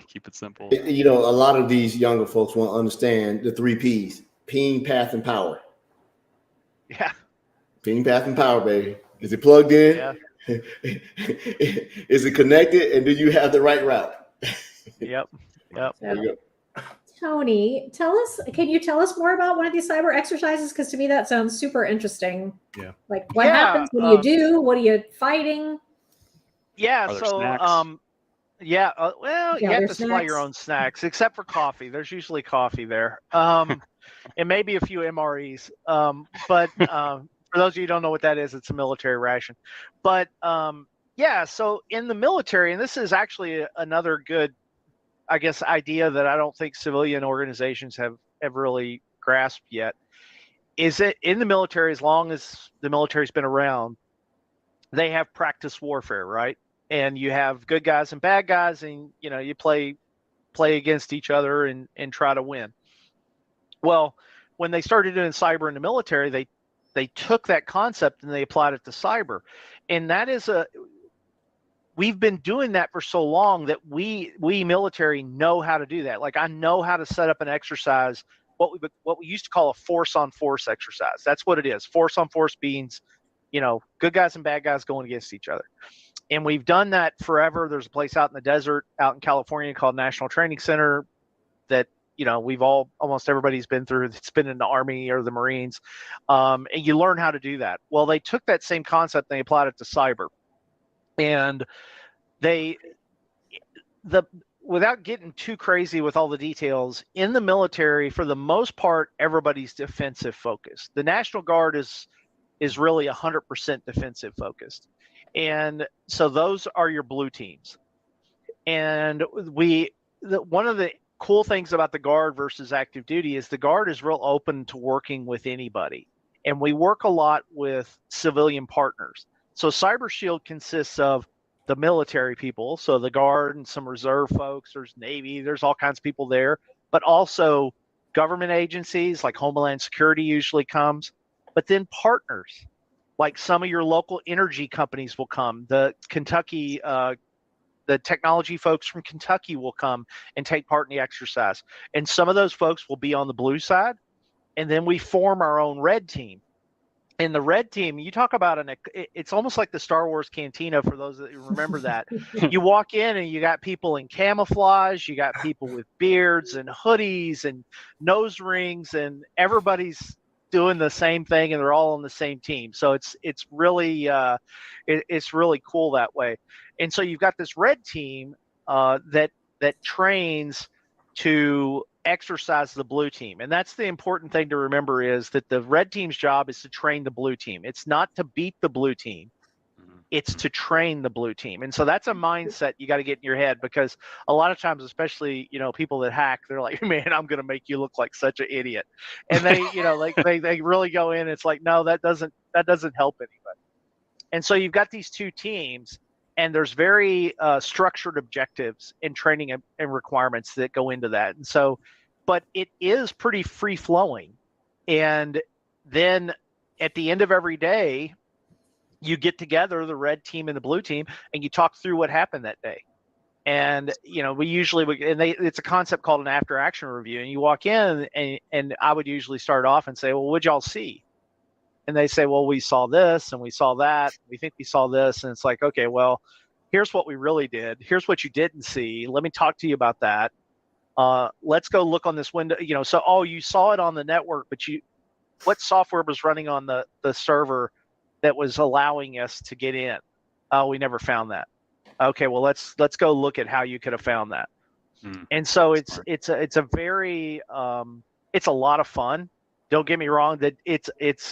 Keep it simple. A lot of these younger folks won't understand the 3 Ps: ping, path, and power. Yeah. Ping, path, and power, baby. Is it plugged in? Yeah. Is it connected? And do you have the right route? Yep. There you go. Tony, can you tell us more about one of these cyber exercises? Because to me, that sounds super interesting. Yeah. Like what Yeah, happens? What do you do? What are you fighting? Yeah. Are there So, snacks? you have to there's supply your snacks. own snacks, except for coffee. There's usually coffee there. And maybe a few MREs. But for those of you who don't know what that is, it's a military ration. But so in the military, and this is actually another good, I guess, idea that I don't think civilian organizations have really grasped yet, is that in the military, as long as the military's been around, they have practice warfare, right? And you have good guys and bad guys, and you play against each other and try to win. Well, when they started doing cyber in the military, they took that concept and they applied it to cyber, and that is we've been doing that for so long that we military know how to do that. Like, I know how to set up an exercise, what we used to call a force on force exercise. That's what it is. Force on force means, good guys and bad guys going against each other. And we've done that forever. There's a place out in the desert out in California called National Training Center that, we've almost everybody's been through. It's been in the Army or the Marines. And you learn how to do that. Well, they took that same concept and they applied it to cyber. And without getting too crazy with all the details, in the military, for the most part, everybody's defensive focused. The National Guard is really 100% defensive focused. And so those are your blue teams. And one of the cool things about the Guard versus active duty is the Guard is real open to working with anybody. And we work a lot with civilian partners. So Cyber Shield consists of the military people, so the Guard and some reserve folks, there's Navy, there's all kinds of people there, but also government agencies like Homeland Security usually comes, but then partners, like some of your local energy companies will come. The Kentucky, the technology folks from Kentucky will come and take part in the exercise. And some of those folks will be on the blue side, and then we form our own red team. And the red team, you talk about it's almost like the Star Wars cantina for those that remember that. You walk in and you got people in camouflage, you got people with beards and hoodies and nose rings, and everybody's doing the same thing and they're all on the same team. So it's really it's really cool that way. And so you've got this red team that trains to exercise the blue team. And that's the important thing to remember, is that the red team's job is to train the blue team. It's not to beat the blue team. It's to train the blue team. And so that's a mindset you got to get in your head, because a lot of times, especially, people that hack, they're like, man, I'm going to make you look like such an idiot. And they, they really go in. It's like, no, that doesn't help anybody. And so you've got these two teams, and there's very structured objectives and training and requirements that go into that. And so, but it is pretty free flowing. And then at the end of every day, you get together, the red team and the blue team, and you talk through what happened that day. And we usually it's a concept called an after action review, and you walk in and I would usually start off and say, well, what'd y'all see? And they say, well, we saw this and we saw that, we think we saw this. And it's like, okay, well, here's what we really did, here's what you didn't see, let me talk to you about that. Let's go look on this window. So you saw it on the network, but what software was running on the server that was allowing us to get in? We never found that. Okay, well, let's go look at how you could have found that. And so it's a very it's a lot of fun. Don't get me wrong, that it's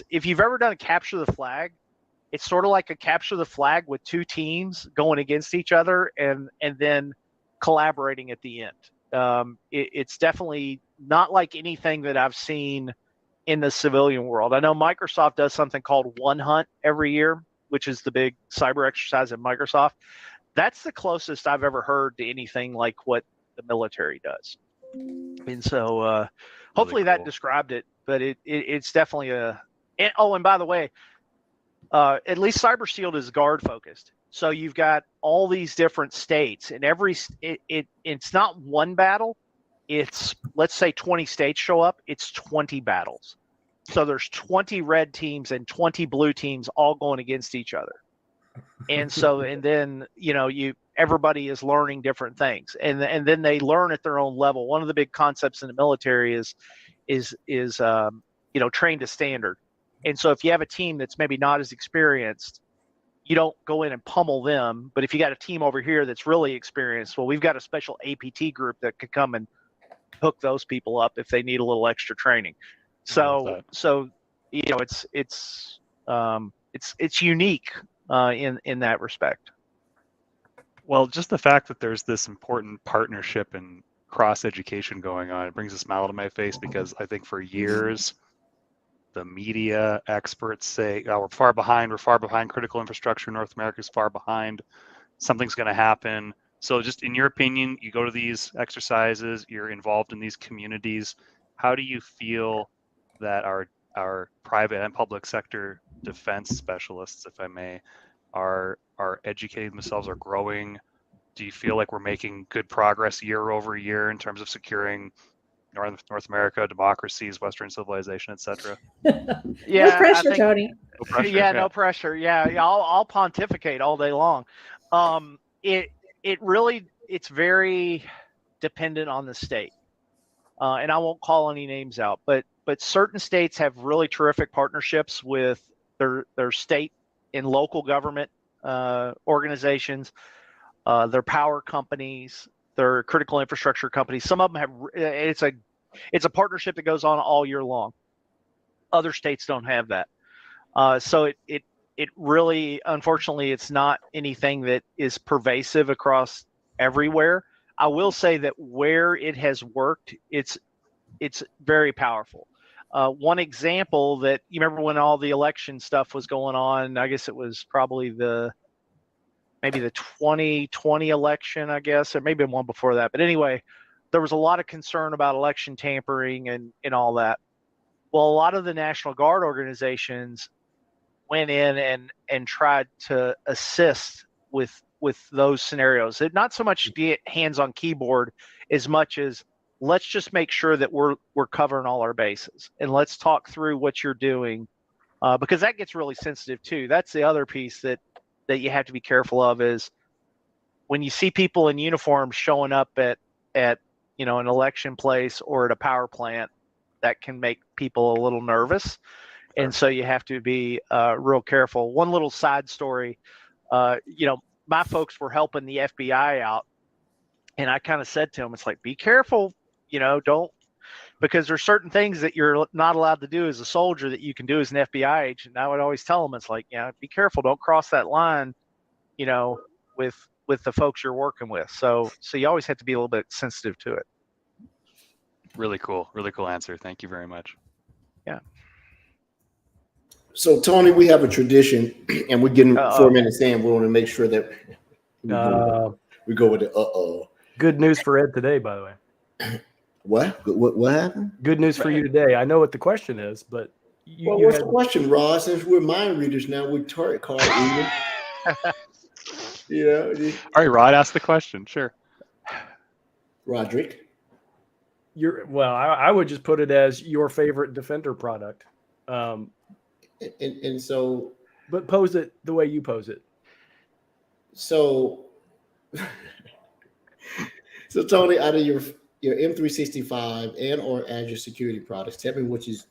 if you've ever done a capture the flag, it's sort of like a capture the flag with two teams going against each other and then collaborating at the end. It's definitely not like anything that I've seen in the civilian world. I know Microsoft does something called One Hunt every year, which is the big cyber exercise at Microsoft. That's the closest I've ever heard to anything like what the military does. And so hopefully that described it, but it's definitely and by the way, at least Cyber Shield is guard focused. So you've got all these different states, and it's not one battle. It's, let's say 20 states show up, it's 20 battles. So there's 20 red teams and 20 blue teams all going against each other. And so, and then, everybody is learning different things, and then they learn at their own level. One of the big concepts in the military is trained to standard. And so if you have a team that's maybe not as experienced, you don't go in and pummel them. But if you got a team over here that's really experienced, well, we've got a special APT group that could come and hook those people up if they need a little extra training. So it's unique in that respect. Well, just the fact that there's this important partnership and cross education going on, it brings a smile to my face, because I think for years the media experts say, oh, we're far behind, critical infrastructure in North America is far behind, something's going to happen. So just in your opinion, you go to these exercises, you're involved in these communities, how do you feel that our private and public sector defense specialists, if I may, are educating themselves, are growing? Do you feel like we're making good progress year over year in terms of securing North America, democracies, Western civilization, etc.? Yeah, no pressure, Tony. No pressure, no pressure. Yeah, I'll pontificate all day long. It's very dependent on the state, and I won't call any names out, but certain states have really terrific partnerships with their state and local government organizations, their power companies, their critical infrastructure companies. Some of them have it's a partnership that goes on all year long. Other states don't have that. So it really, unfortunately, it's not anything that is pervasive across everywhere. I will say that where it has worked, it's very powerful. One example that you remember when all the election stuff was going on, I guess it was probably maybe the 2020 election, I guess, or maybe one before that. But anyway, there was a lot of concern about election tampering and all that. Well, a lot of the National Guard organizations went in and tried to assist with those scenarios. It not so much get hands on keyboard as much as let's just make sure that we're covering all our bases, and let's talk through what you're doing, because that gets really sensitive too. That's the other piece that you have to be careful of, is when you see people in uniforms showing up at an election place or at a power plant, that can make people a little nervous. And so you have to be real careful. One little side story, my folks were helping the FBI out, and I kind of said to them, it's like, be careful, don't, because there's certain things that you're not allowed to do as a soldier that you can do as an FBI agent. And I would always tell them, it's like, be careful, don't cross that line, with the folks you're working with. So you always have to be a little bit sensitive to it. Really cool answer. Thank you very much. Yeah. So Tony, we have a tradition, and we're getting 4 minutes in. We want to make sure that we go with the Good news for Ed today, by the way. What happened? Good news for you today. I know what the question is, but what's the question, Ross? Since we're mind readers now, we're tarot card readers. You know, All right, Rod, ask the question. Sure. Roderick. I would just put it as your favorite Defender product, And so but pose it the way you pose it. so so Tony, out of your M365 and or Azure security products, tell me which is,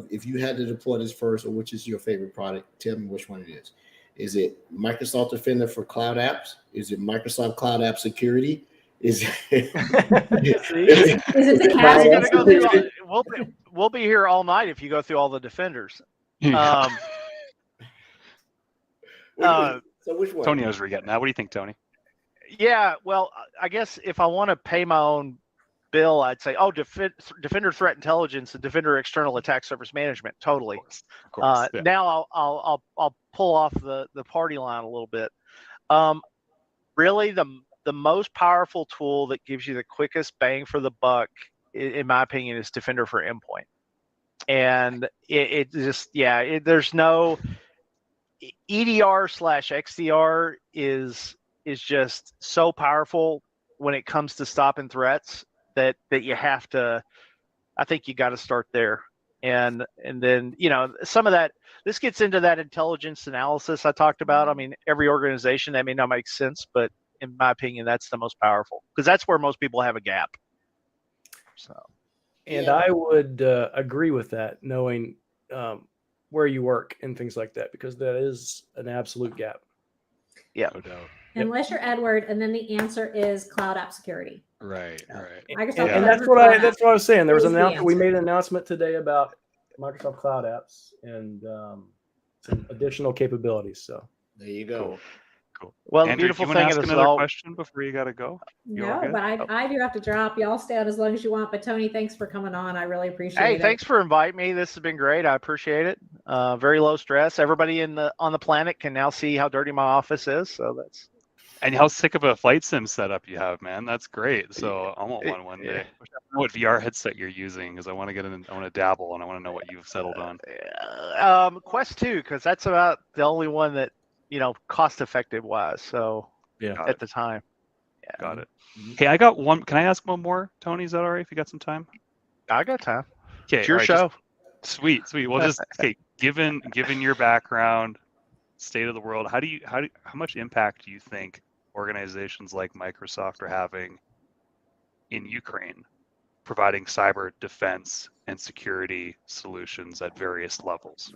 if you had to deploy this first, or which is your favorite product. Tell me which one it is. Is it Microsoft Defender for cloud apps? Is it Microsoft Cloud App Security? Is it Is it the Cloud You're App gonna go through Security? we'll be here all night if you go through all the defenders. Yeah. So which one? Tony knows where you're getting that. What do you think, Tony? Yeah, well, I guess if I want to pay my own bill, I'd say, Defender Threat Intelligence and Defender External Attack Surface Management. Totally. Of course. Yeah. Now I'll pull off the party line a little bit. Really, the most powerful tool that gives you the quickest bang for the buck, in my opinion, is Defender for Endpoint. And it just, there's no EDR/XDR is just so powerful when it comes to stopping threats that you have to. I think you got to start there, and then some of that. This gets into that intelligence analysis I talked about. I mean, every organization, that may not make sense, but in my opinion, that's the most powerful, because that's where most people have a gap. So, And Yeah. I would agree with that, knowing where you work and things like that, because that is an absolute gap. No doubt. Unless you're Edward, and then the answer is cloud app security. Right. Microsoft And Yeah. that's Defender what Cloud that's what I was saying. There was is an the announcement. We answer. made an announcement today about Microsoft Cloud Apps and some additional capabilities. So There you go. Cool. well, the Andrew, do beautiful you want to thing ask of this another all. question before you got to go? You all No, good? but I do have to drop. Y'all stay on as long as you want. But Tony, thanks for coming on. I really appreciate Hey, it. thanks for inviting me. This has been great. I appreciate it. Very low stress. Everybody on the planet can now see how dirty my office is. So that's. And how sick of a flight sim setup you have, man. That's great. So I want one day. Yeah. I know what VR headset you're using, because I want to get in. I want to dabble, and I want to know what you've settled on. Quest 2, because that's about the only one that cost effective wise. So Got at it. the time. Yeah. Got it. Mhm. Hey, I got one. Can I ask one more, Tony? Is that all right? If you got some time? I got time. Okay. It's your all right, show. Sweet. Well, just okay. Given your background, state of the world, how much impact do you think organizations like Microsoft are having in Ukraine, providing cyber defense and security solutions at various levels?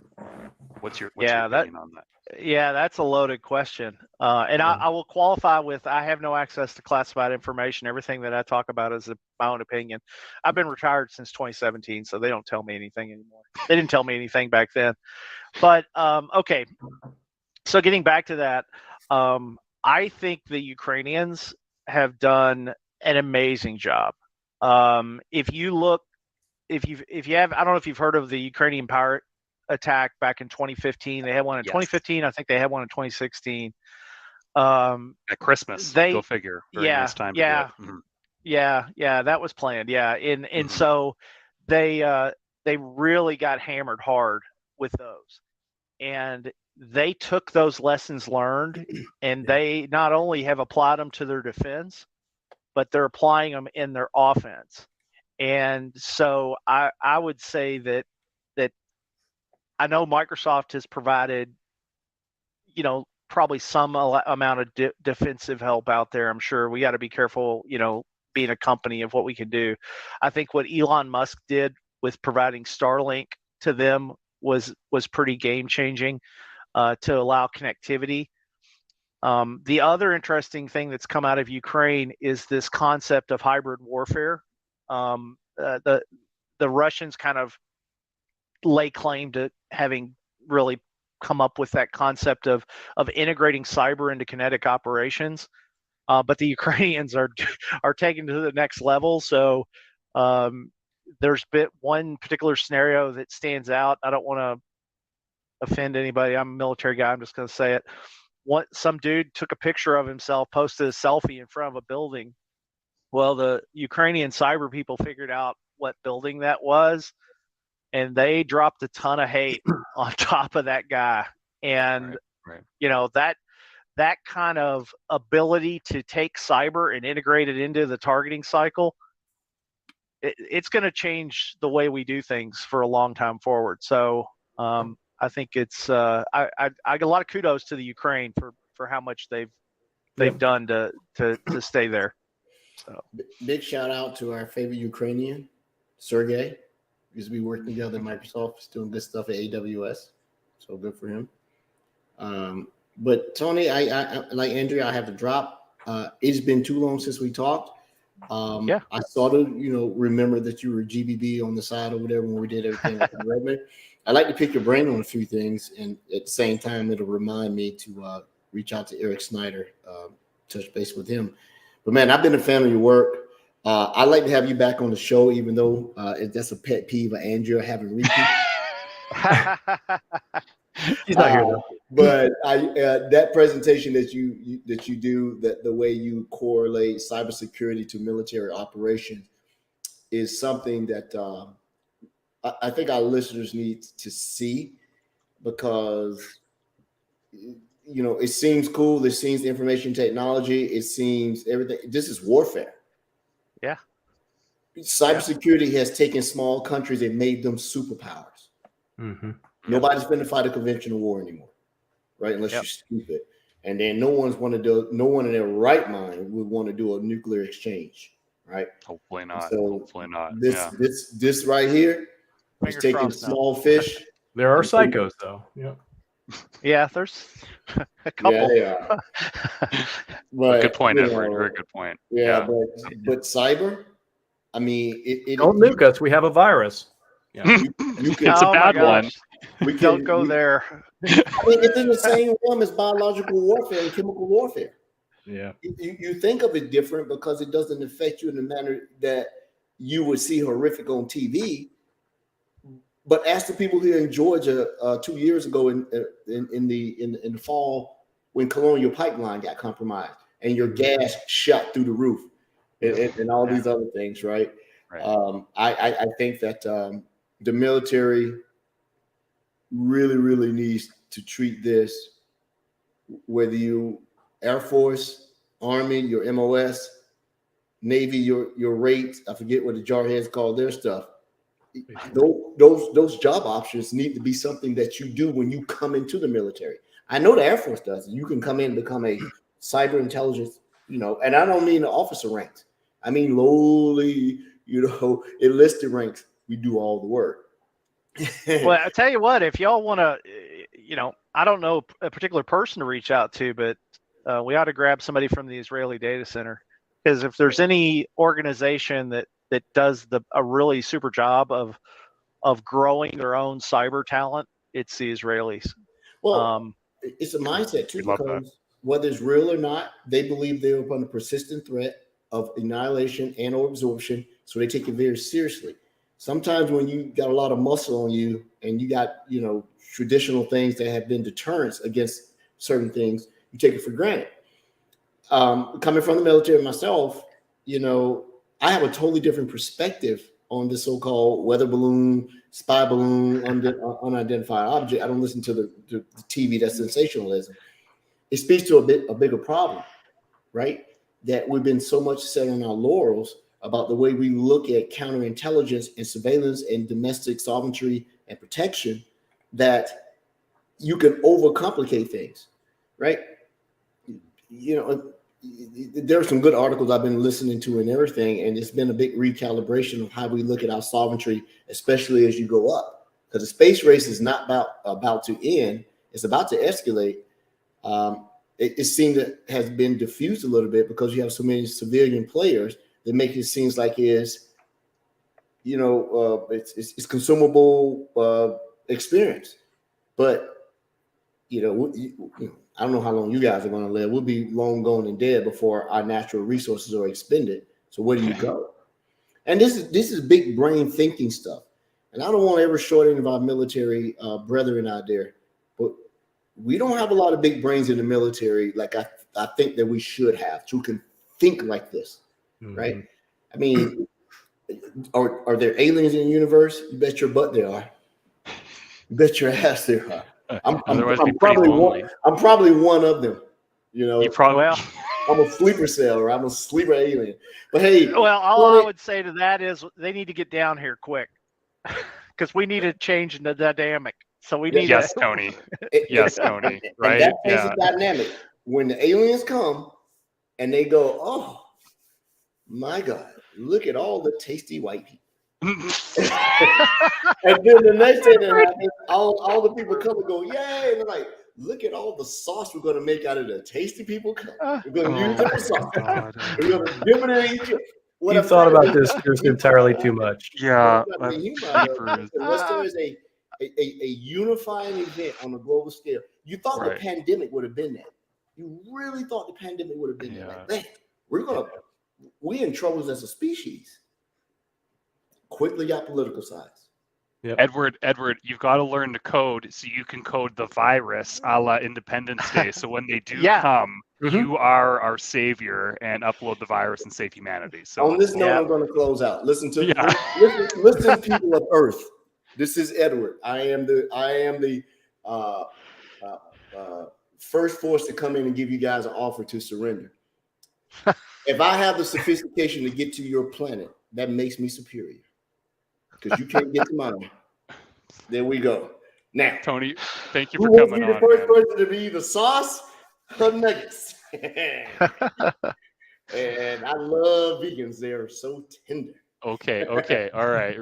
What's your opinion on that? Yeah, that's a loaded question. And I will qualify with, I have no access to classified information. Everything that I talk about is my own opinion. I've been retired since 2017, so they don't tell me anything anymore. They didn't tell me anything back then. But okay, so getting back to that, I think the Ukrainians have done an amazing job. If you have, I don't know if you've heard of the Ukrainian pirate attack back in 2015. They had one in 2015. I think they had one in 2016. At Christmas, go figure. Very nice time to do it. Mhm. Yeah, that was planned. Yeah, and so they really got hammered hard with those, and they took those lessons learned, and they not only have applied them to their defense, but they're applying them in their offense. And so I would say that I know Microsoft has provided, probably some amount of defensive help out there. I'm sure we got to be careful, being a company, of what we can do. I think what Elon Musk did with providing Starlink to them was pretty game changing, to allow connectivity. The other interesting thing that's come out of Ukraine is this concept of hybrid warfare. The Russians kind of lay claim to having really come up with that concept of integrating cyber into kinetic operations, but the Ukrainians are taking to the next level. So there's been one particular scenario that stands out. I don't want to offend anybody. I'm a military guy. I'm just going to say it. Some dude took a picture of himself, posted a selfie in front of a building. Well, the Ukrainian cyber people figured out what building that was, and they dropped a ton of hate on top of that guy. And Right. that kind of ability to take cyber and integrate it into the targeting cycle, it's going to change the way we do things for a long time forward. So I think it's I get a lot of kudos to the Ukraine for how much they've done to stay there. So Big shout out to our favorite Ukrainian, Sergey, because we work together at Microsoft. He's doing good stuff at AWS, so good for him. But Tony, I like Andrea, I have to drop. It's been too long since we talked. Yeah. I sort of, remember that you were GBB on the side over there when we did everything with the Redmond. I'd like to pick your brain on a few things, and at the same time, it'll remind me to reach out to Eric Snyder, touch base with him. But man, I've been a fan of your work. I'd like to have you back on the show, even though that's a pet peeve of Andrea having repeat. He's not here though. But that presentation that you do, that the way you correlate cybersecurity to military operations, is something that I think our listeners need to see, because it seems cool. It seems information technology. It seems everything. This is warfare. Yeah. Cybersecurity has taken small countries and made them superpowers. Mm-hmm. Nobody's going to fight a conventional war anymore, right? Unless you're stupid. And then no one in their right mind would want to do a nuclear exchange, right? Hopefully not. So Hopefully not. This right here is Fingers taking crossed now. small fish. There are psychos though. Yeah. Yeah, there's a couple. Yeah, they are. But, Good point, Edward. Very good point. Yeah, but cyber, I mean, Don't nuke us. We have a virus. Yeah. You can, It's a Oh my bad one. gosh. Don't go there. I mean, it's in the same realm as biological warfare and chemical warfare. Yeah. You think of it different because it doesn't affect you in the manner that you would see horrific on TV. But ask the people here in Georgia 2 years ago in the fall, when Colonial Pipeline got compromised and your gas shot through the roof and all these other things, right? Right. I think that the military really, really needs to treat this, whether you Air Force, Army, your MOS, Navy, your rates. I forget what the jarheads call their stuff. Those job options need to be something that you do when you come into the military. I know the Air Force does. You can come in and become a cyber intelligence, and I don't mean the officer ranks. I mean lowly, enlisted ranks. We do all the work. Well, I tell you what, if y'all want to, I don't know a particular person to reach out to, but we ought to grab somebody from the Israeli data center, because if there's any organization that does a really super job of growing their own cyber talent, it's the Israelis. Well, it's a mindset too, because whether it's real or not, they believe they're upon a persistent threat of annihilation and or absorption, so they take it very seriously. Sometimes when you got a lot of muscle on you and you got, traditional things that have been deterrents against certain things, you take it for granted. Coming from the military myself, I have a totally different perspective on this so-called weather balloon, spy balloon, unidentified object. I don't listen to the TV, that's sensationalism. It speaks to a bigger problem, right? That we've been so much set on our laurels about the way we look at counterintelligence and surveillance and domestic sovereignty and protection, that you can overcomplicate things, right? There are some good articles I've been listening to and everything, and it's been a big recalibration of how we look at our sovereignty, especially as you go up, because the space race is not about to end; it's about to escalate. It seems that has been diffused a little bit because you have so many civilian players that make it seems like it's consumable experience, but I don't know how long you guys are going to live. We'll be long gone and dead before our natural resources are expended. So where do you go? And this is big brain thinking stuff. And I don't want to ever short any of our military brethren out there, but we don't have a lot of big brains in the military like I think that we should have, who can think like this, right? I mean, are there aliens in the universe? You bet your butt there are. You bet your ass there are. I'm probably one of them. You know, You probably Well, I'm a sleeper cell or I'm a sleeper alien. But hey, well, all I Tony- would say to that is they need to get down here quick because we need a change in the dynamic. So we need yes, to. Tony. it- Yes, it- Tony. and Right? that is Yeah. the dynamic. When the aliens come and they go, oh my God, look at all the tasty white people. And then the next thing that happens, all the people come and go, yay, and they're like, look at all the sauce we're gonna make out of the tasty people. We're gonna use it for sauce. God. We're gonna dip it in each. What You've I'm thought trying about to- this just entirely too much. Yeah. What I'm trying to think about, Jeepers. unless there is a unifying event on a global scale. You thought Right. the pandemic would have been that. You really thought the pandemic would have been that. Like, man, we in troubles as a species. Quickly got political sides. Edward, you've got to learn to code so you can code the virus a la Independence Day. So when they do Yeah. come, Mhm. you are our savior and upload the virus and save humanity. So On this note, Yeah. I'm going to close out. Listen, Yeah. listen, people of Earth. This is Edward. I am the first force to come in and give you guys an offer to surrender. If I have the sophistication to get to your planet, that makes me superior because you can't get to mine. There we go. Now, Tony, thank you who for wants to coming be the on. first Man. person to be the sauce or nuggets? And I love vegans. They're so tender. Okay, all right.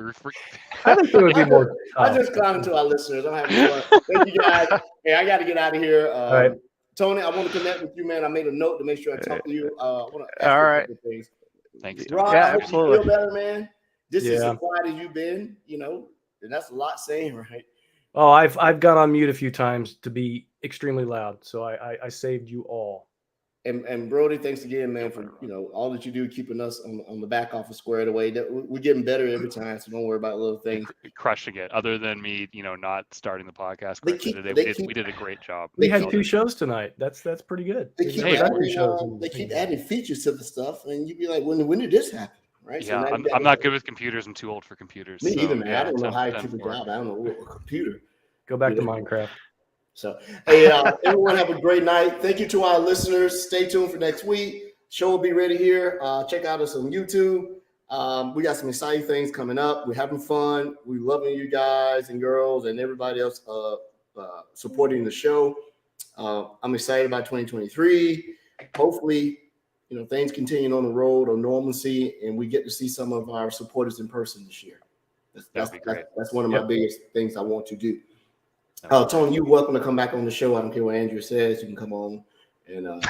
I think it would be more. I just clowned to our listeners. I'm having fun. Thank you guys. Hey, I got to get out of here. right. Tony, I want to connect with you, man. I made a note to make sure I talk to you. I want to ask All you a right. couple of things. Thanks, Tony. Ron, Yeah, I hope absolutely. you feel better, man. This is Yeah. as quiet as you've been, and that's a lot saying, right? Oh, I've gone on mute a few times to be extremely loud, so I saved you all. And Brody, thanks again, man, for all that you do, keeping us on the back office squared away. We're getting better every time, so don't worry about little things. Crushing it. Other than me, not starting the podcast They correctly keep- today, they we did a great job. We They had keep- 2 shows tonight. That's pretty good. They We keep, did Hey, adding features to the stuff, and you'd be like, when did this happen? Right? So Yeah, now you I'm got- not good with computers. I'm too old for computers. Me so, either, man. yeah, I don't know how I done keep a for it. job. I don't know a computer. Go back to Yeah. Minecraft. So, hey, everyone have a great night. Thank you to our listeners. Stay tuned for next week. Show will be ready here. Check out us on YouTube. We got some exciting things coming up. We're having fun. We're loving you guys and girls and everybody else supporting the show. I'm excited about 2023. Hopefully, things continue on the road of normalcy and we get to see some of our supporters in person this year. That'd be great. That's one of my Yep. biggest things I want to do. Tony, you're welcome to come back on the show. I don't care what Andrew says. You can come on and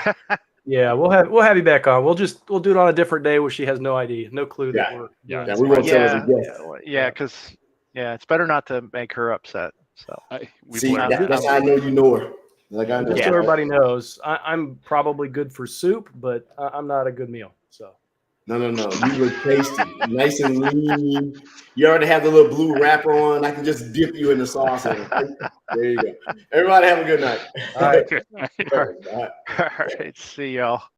Yeah, we'll have you back on. We'll do it on a different day where she has no idea, no clue that Yeah. we're Yeah, doing we this. won't tell her the guest. Yeah, because it's better not to make her upset. So We've See, learned that's that. how I know you know her. Like I know. Just so everybody knows, I'm probably good for soup, but I'm not a good meal. So No. You look tasty, nice and lean. You already have the little blue wrapper on. I can just dip you in the sauce. There you go. Everybody have a good night. all right. Good. All right. all right, see y'all.